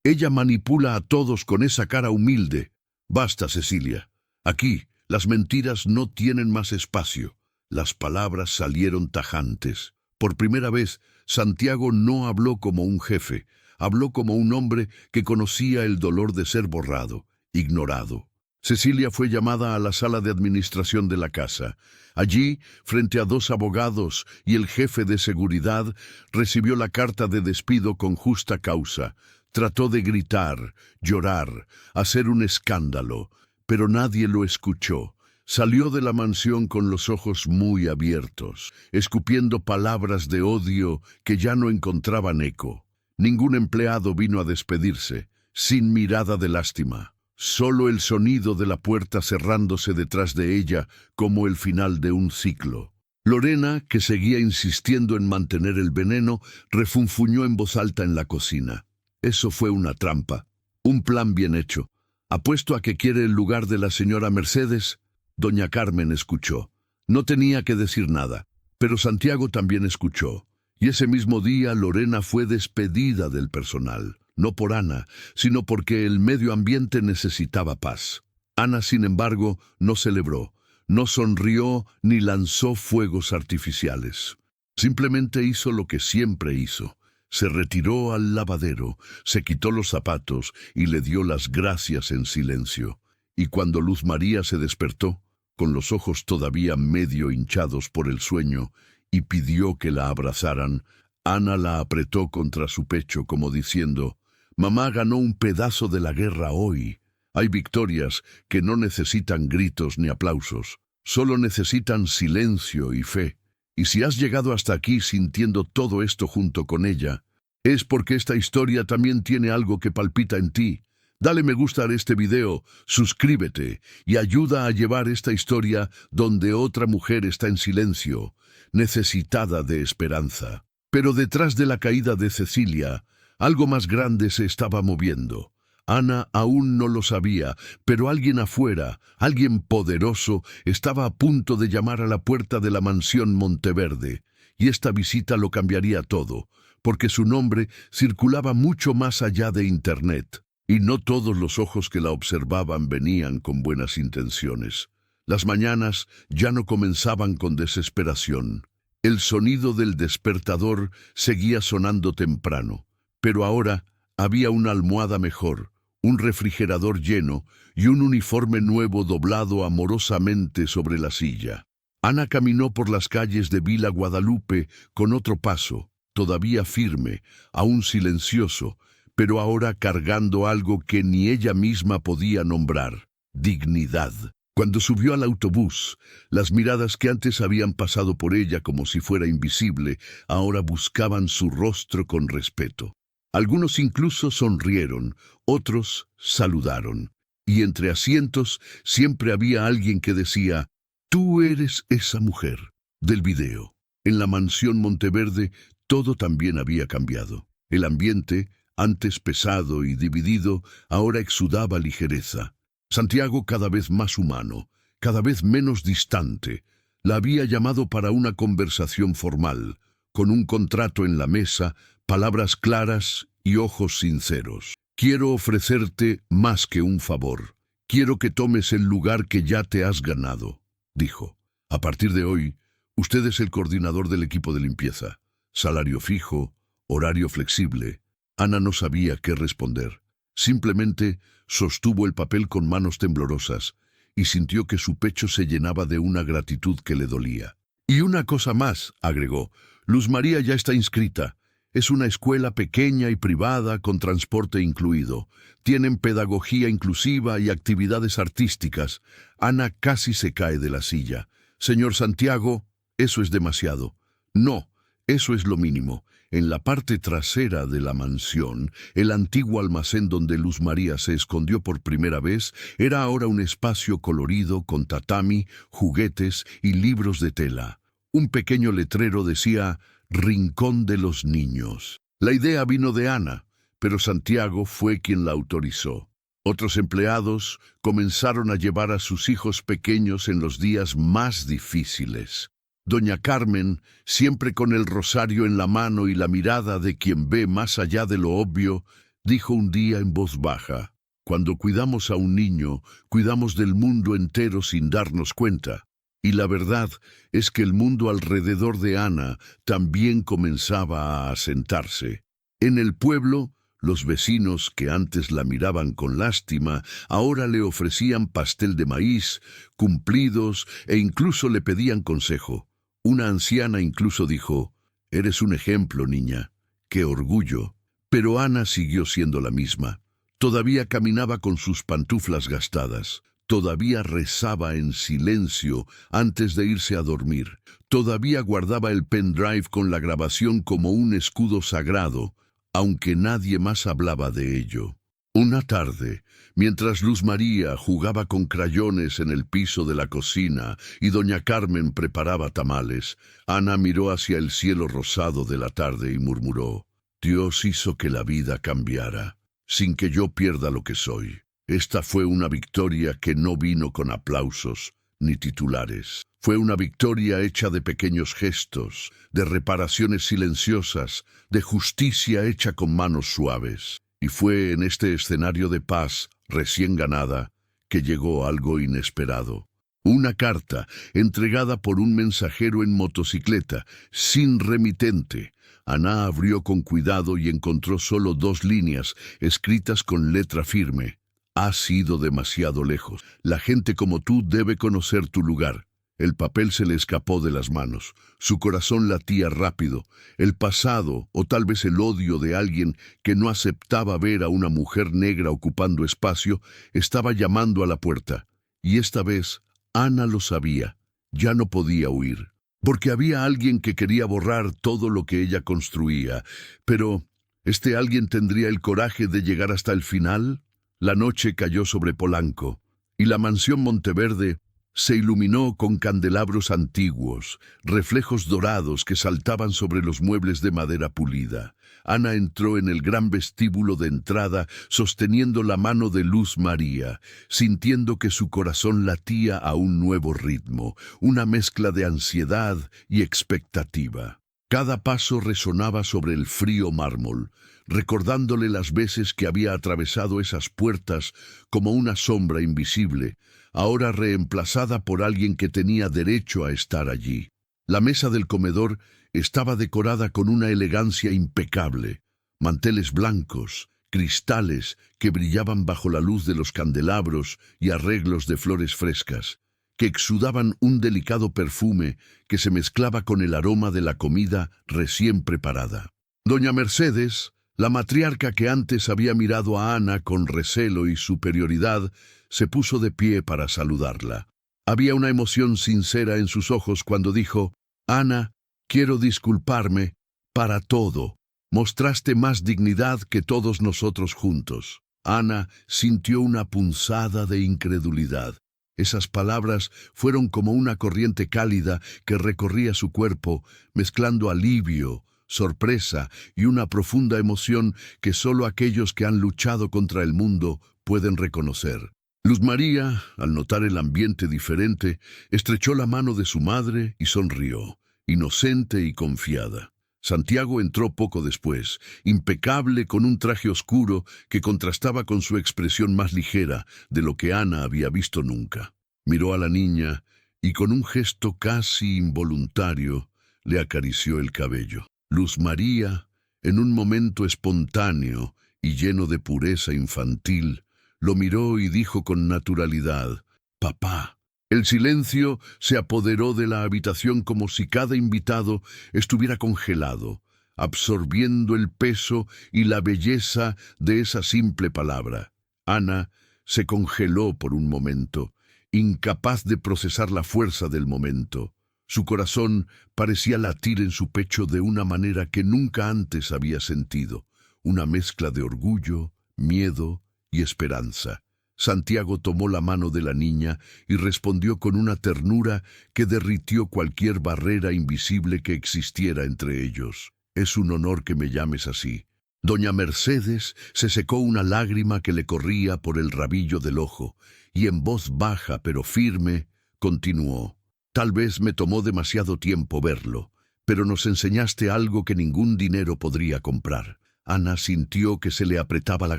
S1: Ella manipula a todos con esa cara humilde. Basta, Cecilia. Aquí, las mentiras no tienen más espacio. Las palabras salieron tajantes. Por primera vez, Santiago no habló como un jefe. Habló como un hombre que conocía el dolor de ser borrado, ignorado. Cecilia fue llamada a la sala de administración de la casa. Allí, frente a 2 abogados y el jefe de seguridad, recibió la carta de despido con justa causa. Trató de gritar, llorar, hacer un escándalo, pero nadie lo escuchó. Salió de la mansión con los ojos muy abiertos, escupiendo palabras de odio que ya no encontraban eco. Ningún empleado vino a despedirse, sin mirada de lástima. Solo el sonido de la puerta cerrándose detrás de ella como el final de un ciclo. Lorena, que seguía insistiendo en mantener el veneno, refunfuñó en voz alta en la cocina. Eso fue una trampa, un plan bien hecho. Apuesto a que quiere el lugar de la señora Mercedes. Doña Carmen escuchó. No tenía que decir nada, pero Santiago también escuchó. Y ese mismo día Lorena fue despedida del personal, no por Ana, sino porque el medio ambiente necesitaba paz. Ana, sin embargo, no celebró, no sonrió ni lanzó fuegos artificiales. Simplemente hizo lo que siempre hizo. Se retiró al lavadero, se quitó los zapatos y le dio las gracias en silencio. Y cuando Luz María se despertó, con los ojos todavía medio hinchados por el sueño, y pidió que la abrazaran, Ana la apretó contra su pecho como diciendo: «Mamá ganó un pedazo de la guerra hoy». Hay victorias que no necesitan gritos ni aplausos, solo necesitan silencio y fe. Y si has llegado hasta aquí sintiendo todo esto junto con ella, es porque esta historia también tiene algo que palpita en ti. Dale me gusta a este video, suscríbete y ayuda a llevar esta historia donde otra mujer está en silencio, necesitada de esperanza. Pero detrás de la caída de Cecilia, algo más grande se estaba moviendo. Ana aún no lo sabía, pero alguien afuera, alguien poderoso, estaba a punto de llamar a la puerta de la mansión Monteverde. Y esta visita lo cambiaría todo, porque su nombre circulaba mucho más allá de Internet. Y no todos los ojos que la observaban venían con buenas intenciones. Las mañanas ya no comenzaban con desesperación. El sonido del despertador seguía sonando temprano, pero ahora había una almohada mejor, un refrigerador lleno y un uniforme nuevo doblado amorosamente sobre la silla. Ana caminó por las calles de Villa Guadalupe con otro paso, todavía firme, aún silencioso, pero ahora cargando algo que ni ella misma podía nombrar: dignidad. Cuando subió al autobús, las miradas que antes habían pasado por ella como si fuera invisible, ahora buscaban su rostro con respeto. Algunos incluso sonrieron, otros saludaron. Y entre asientos siempre había alguien que decía: «Tú eres esa mujer del video». En la mansión Monteverde todo también había cambiado. El ambiente, antes pesado y dividido, ahora exudaba ligereza. Santiago, cada vez más humano, cada vez menos distante, la había llamado para una conversación formal, con un contrato en la mesa, palabras claras y ojos sinceros. «Quiero ofrecerte más que un favor. Quiero que tomes el lugar que ya te has ganado», dijo. «A partir de hoy, usted es el coordinador del equipo de limpieza. Salario fijo, horario flexible». Ana no sabía qué responder. Simplemente sostuvo el papel con manos temblorosas y sintió que su pecho se llenaba de una gratitud que le dolía. «Y una cosa más», agregó, «Luz María ya está inscrita. Es una escuela pequeña y privada con transporte incluido. Tienen pedagogía inclusiva y actividades artísticas». Ana casi se cae de la silla. «Señor Santiago, eso es demasiado». «No, eso es lo mínimo». En la parte trasera de la mansión, el antiguo almacén donde Luz María se escondió por primera vez, era ahora un espacio colorido con tatami, juguetes y libros de tela. Un pequeño letrero decía «Rincón de los niños». La idea vino de Ana, pero Santiago fue quien la autorizó. Otros empleados comenzaron a llevar a sus hijos pequeños en los días más difíciles. Doña Carmen, siempre con el rosario en la mano y la mirada de quien ve más allá de lo obvio, dijo un día en voz baja: «Cuando cuidamos a un niño, cuidamos del mundo entero sin darnos cuenta». Y la verdad es que el mundo alrededor de Ana también comenzaba a asentarse. En el pueblo, los vecinos que antes la miraban con lástima, ahora le ofrecían pastel de maíz, cumplidos e incluso le pedían consejo. Una anciana incluso dijo: «Eres un ejemplo, niña. ¡Qué orgullo!». Pero Ana siguió siendo la misma. Todavía caminaba con sus pantuflas gastadas. Todavía rezaba en silencio antes de irse a dormir. Todavía guardaba el pendrive con la grabación como un escudo sagrado, aunque nadie más hablaba de ello. Una tarde, mientras Luz María jugaba con crayones en el piso de la cocina y doña Carmen preparaba tamales, Ana miró hacia el cielo rosado de la tarde y murmuró: «Dios hizo que la vida cambiara, sin que yo pierda lo que soy». Esta fue una victoria que no vino con aplausos ni titulares. Fue una victoria hecha de pequeños gestos, de reparaciones silenciosas, de justicia hecha con manos suaves. Y fue en este escenario de paz recién ganada que llegó algo inesperado. Una carta entregada por un mensajero en motocicleta, sin remitente. Ana abrió con cuidado y encontró solo 2 líneas, escritas con letra firme. «Has ido demasiado lejos. La gente como tú debe conocer tu lugar». El papel se le escapó de las manos. Su corazón latía rápido. El pasado, o tal vez el odio de alguien que no aceptaba ver a una mujer negra ocupando espacio, estaba llamando a la puerta. Y esta vez, Ana lo sabía. Ya no podía huir. Porque había alguien que quería borrar todo lo que ella construía. Pero, ¿este alguien tendría el coraje de llegar hasta el final? La noche cayó sobre Polanco, y la mansión Monteverde se iluminó con candelabros antiguos, reflejos dorados que saltaban sobre los muebles de madera pulida. Ana entró en el gran vestíbulo de entrada sosteniendo la mano de Luz María, sintiendo que su corazón latía a un nuevo ritmo, una mezcla de ansiedad y expectativa. Cada paso resonaba sobre el frío mármol, recordándole las veces que había atravesado esas puertas como una sombra invisible, ahora reemplazada por alguien que tenía derecho a estar allí. La mesa del comedor estaba decorada con una elegancia impecable, manteles blancos, cristales que brillaban bajo la luz de los candelabros y arreglos de flores frescas, que exudaban un delicado perfume que se mezclaba con el aroma de la comida recién preparada. Doña Mercedes, la matriarca que antes había mirado a Ana con recelo y superioridad, se puso de pie para saludarla. Había una emoción sincera en sus ojos cuando dijo: «Ana, quiero disculparme para todo. Mostraste más dignidad que todos nosotros juntos». Ana sintió una punzada de incredulidad. Esas palabras fueron como una corriente cálida que recorría su cuerpo, mezclando alivio, sorpresa y una profunda emoción que solo aquellos que han luchado contra el mundo pueden reconocer. Luz María, al notar el ambiente diferente, estrechó la mano de su madre y sonrió, inocente y confiada. Santiago entró poco después, impecable con un traje oscuro que contrastaba con su expresión más ligera de lo que Ana había visto nunca. Miró a la niña y con un gesto casi involuntario le acarició el cabello. Luz María, en un momento espontáneo y lleno de pureza infantil, lo miró y dijo con naturalidad: Papá. El silencio se apoderó de la habitación como si cada invitado estuviera congelado, absorbiendo el peso y la belleza de esa simple palabra. Ana se congeló por un momento, incapaz de procesar la fuerza del momento. Su corazón parecía latir en su pecho de una manera que nunca antes había sentido, una mezcla de orgullo, miedo y esperanza. Santiago tomó la mano de la niña y respondió con una ternura que derritió cualquier barrera invisible que existiera entre ellos. «Es un honor que me llames así». Doña Mercedes se secó una lágrima que le corría por el rabillo del ojo y en voz baja pero firme continuó. «Tal vez me tomó demasiado tiempo verlo, pero nos enseñaste algo que ningún dinero podría comprar». Ana sintió que se le apretaba la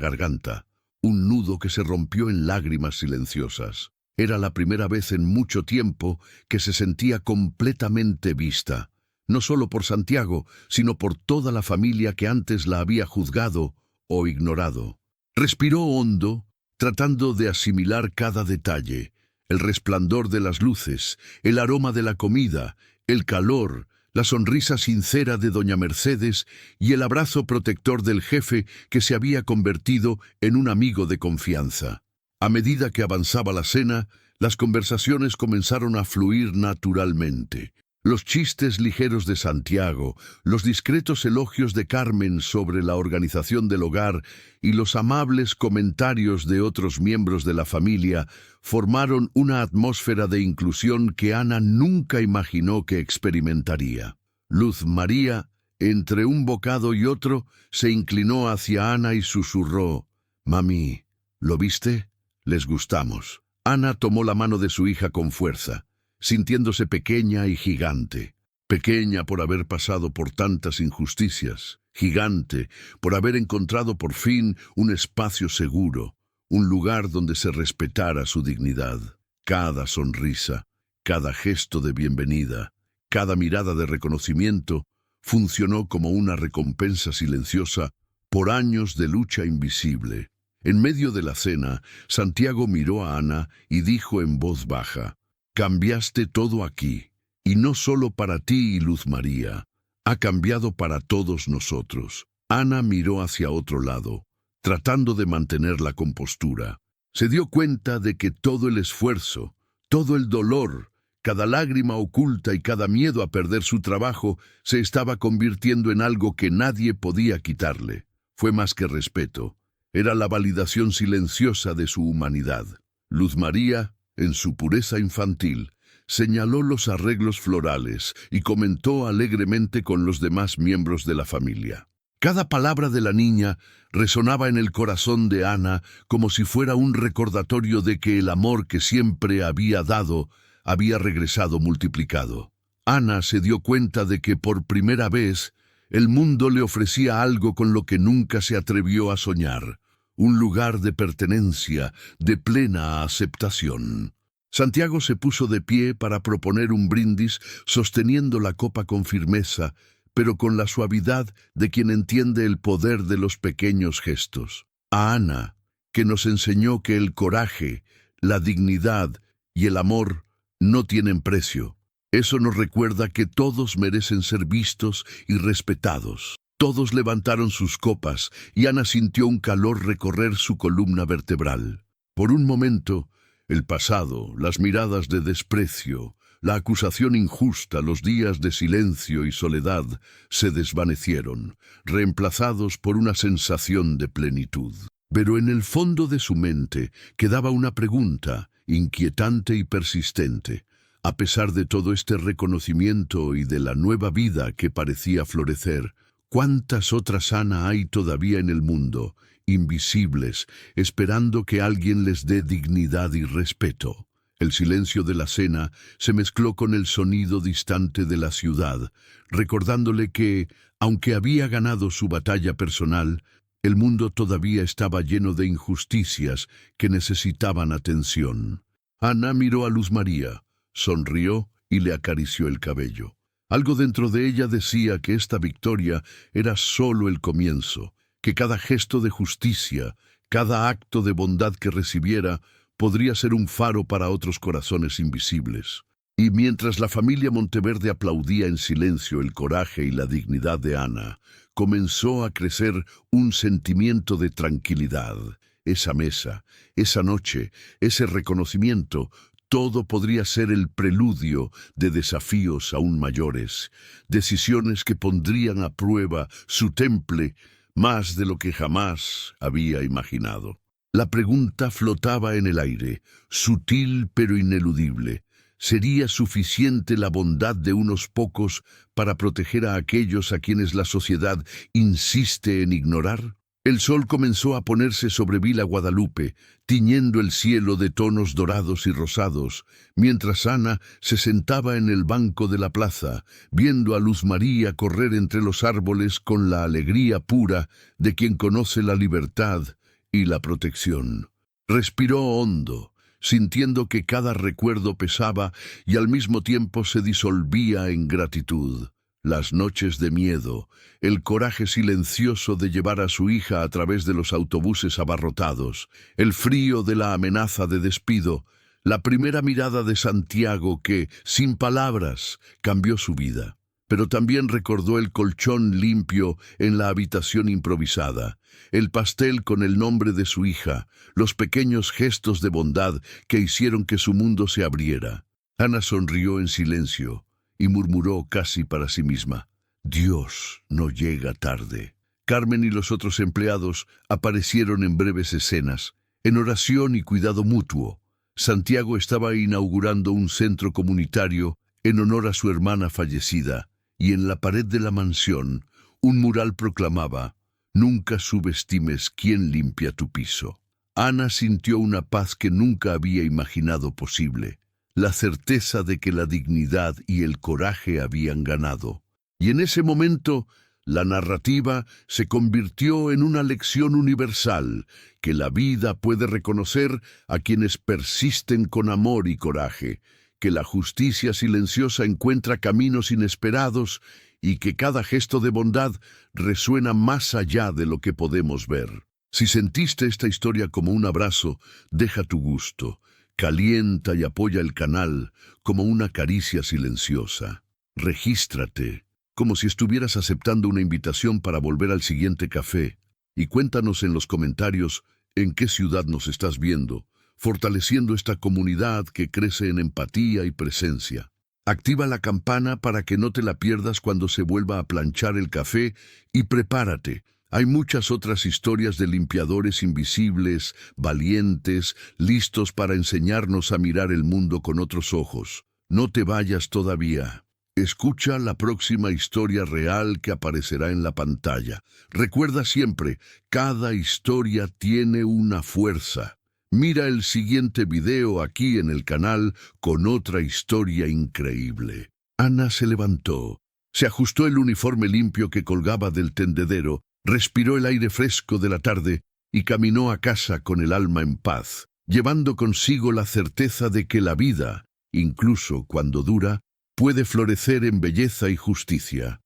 S1: garganta, un nudo que se rompió en lágrimas silenciosas. Era la primera vez en mucho tiempo que se sentía completamente vista, no solo por Santiago, sino por toda la familia que antes la había juzgado o ignorado. Respiró hondo, tratando de asimilar cada detalle: el resplandor de las luces, el aroma de la comida, el calor, la sonrisa sincera de doña Mercedes y el abrazo protector del jefe que se había convertido en un amigo de confianza. A medida que avanzaba la cena, las conversaciones comenzaron a fluir naturalmente. Los chistes ligeros de Santiago, los discretos elogios de Carmen sobre la organización del hogar y los amables comentarios de otros miembros de la familia formaron una atmósfera de inclusión que Ana nunca imaginó que experimentaría. Luz María, entre un bocado y otro, se inclinó hacia Ana y susurró: «Mami, ¿lo viste? Les gustamos». Ana tomó la mano de su hija con fuerza, sintiéndose pequeña y gigante. Pequeña por haber pasado por tantas injusticias, gigante por haber encontrado por fin un espacio seguro, un lugar donde se respetara su dignidad. Cada sonrisa, cada gesto de bienvenida, cada mirada de reconocimiento funcionó como una recompensa silenciosa por años de lucha invisible. En medio de la cena, Santiago miró a Ana y dijo en voz baja: «Cambiaste todo aquí, y no solo para ti y Luz María, ha cambiado para todos nosotros». Ana miró hacia otro lado, tratando de mantener la compostura. Se dio cuenta de que todo el esfuerzo, todo el dolor, cada lágrima oculta y cada miedo a perder su trabajo se estaba convirtiendo en algo que nadie podía quitarle. Fue más que respeto, era la validación silenciosa de su humanidad. Luz María, en su pureza infantil, señaló los arreglos florales y comentó alegremente con los demás miembros de la familia. Cada palabra de la niña resonaba en el corazón de Ana como si fuera un recordatorio de que el amor que siempre había dado había regresado multiplicado. Ana se dio cuenta de que por primera vez el mundo le ofrecía algo con lo que nunca se atrevió a soñar: un lugar de pertenencia, de plena aceptación. Santiago se puso de pie para proponer un brindis, sosteniendo la copa con firmeza, pero con la suavidad de quien entiende el poder de los pequeños gestos. A Ana, que nos enseñó que el coraje, la dignidad y el amor no tienen precio. Eso nos recuerda que todos merecen ser vistos y respetados. Todos levantaron sus copas y Ana sintió un calor recorrer su columna vertebral. Por un momento, el pasado, las miradas de desprecio, la acusación injusta, los días de silencio y soledad se desvanecieron, reemplazados por una sensación de plenitud. Pero en el fondo de su mente quedaba una pregunta, inquietante y persistente. A pesar de todo este reconocimiento y de la nueva vida que parecía florecer, ¿cuántas otras Ana hay todavía en el mundo, invisibles, esperando que alguien les dé dignidad y respeto? El silencio de la cena se mezcló con el sonido distante de la ciudad, recordándole que, aunque había ganado su batalla personal, el mundo todavía estaba lleno de injusticias que necesitaban atención. Ana miró a Luz María, sonrió y le acarició el cabello. Algo dentro de ella decía que esta victoria era solo el comienzo, que cada gesto de justicia, cada acto de bondad que recibiera, podría ser un faro para otros corazones invisibles. Y mientras la familia Monteverde aplaudía en silencio el coraje y la dignidad de Ana, comenzó a crecer un sentimiento de tranquilidad. Esa mesa, esa noche, ese reconocimiento, todo podría ser el preludio de desafíos aún mayores, decisiones que pondrían a prueba su temple más de lo que jamás había imaginado. La pregunta flotaba en el aire, sutil pero ineludible. ¿Sería suficiente la bondad de unos pocos para proteger a aquellos a quienes la sociedad insiste en ignorar? El sol comenzó a ponerse sobre Vila Guadalupe, tiñendo el cielo de tonos dorados y rosados, mientras Ana se sentaba en el banco de la plaza, viendo a Luz María correr entre los árboles con la alegría pura de quien conoce la libertad y la protección. Respiró hondo, sintiendo que cada recuerdo pesaba y al mismo tiempo se disolvía en gratitud. Las noches de miedo, el coraje silencioso de llevar a su hija a través de los autobuses abarrotados, el frío de la amenaza de despido, la primera mirada de Santiago que, sin palabras, cambió su vida. Pero también recordó el colchón limpio en la habitación improvisada, el pastel con el nombre de su hija, los pequeños gestos de bondad que hicieron que su mundo se abriera. Ana sonrió en silencio y murmuró casi para sí misma: «Dios no llega tarde». Carmen y los otros empleados aparecieron en breves escenas, en oración y cuidado mutuo. Santiago estaba inaugurando un centro comunitario en honor a su hermana fallecida, y en la pared de la mansión un mural proclamaba: «Nunca subestimes quién limpia tu piso». Ana sintió una paz que nunca había imaginado posible, la certeza de que la dignidad y el coraje habían ganado. Y en ese momento, la narrativa se convirtió en una lección universal, que la vida puede reconocer a quienes persisten con amor y coraje, que la justicia silenciosa encuentra caminos inesperados y que cada gesto de bondad resuena más allá de lo que podemos ver. Si sentiste esta historia como un abrazo, deja tu gusto. Calienta y apoya el canal como una caricia silenciosa. Regístrate, como si estuvieras aceptando una invitación para volver al siguiente café. Y cuéntanos en los comentarios en qué ciudad nos estás viendo, fortaleciendo esta comunidad que crece en empatía y presencia. Activa la campana para que no te la pierdas cuando se vuelva a planchar el café y prepárate. Hay muchas otras historias de limpiadores invisibles, valientes, listos para enseñarnos a mirar el mundo con otros ojos. No te vayas todavía. Escucha la próxima historia real que aparecerá en la pantalla. Recuerda siempre, cada historia tiene una fuerza. Mira el siguiente video aquí en el canal con otra historia increíble. Ana se levantó, se ajustó el uniforme limpio que colgaba del tendedero, respiró el aire fresco de la tarde y caminó a casa con el alma en paz, llevando consigo la certeza de que la vida, incluso cuando dura, puede florecer en belleza y justicia.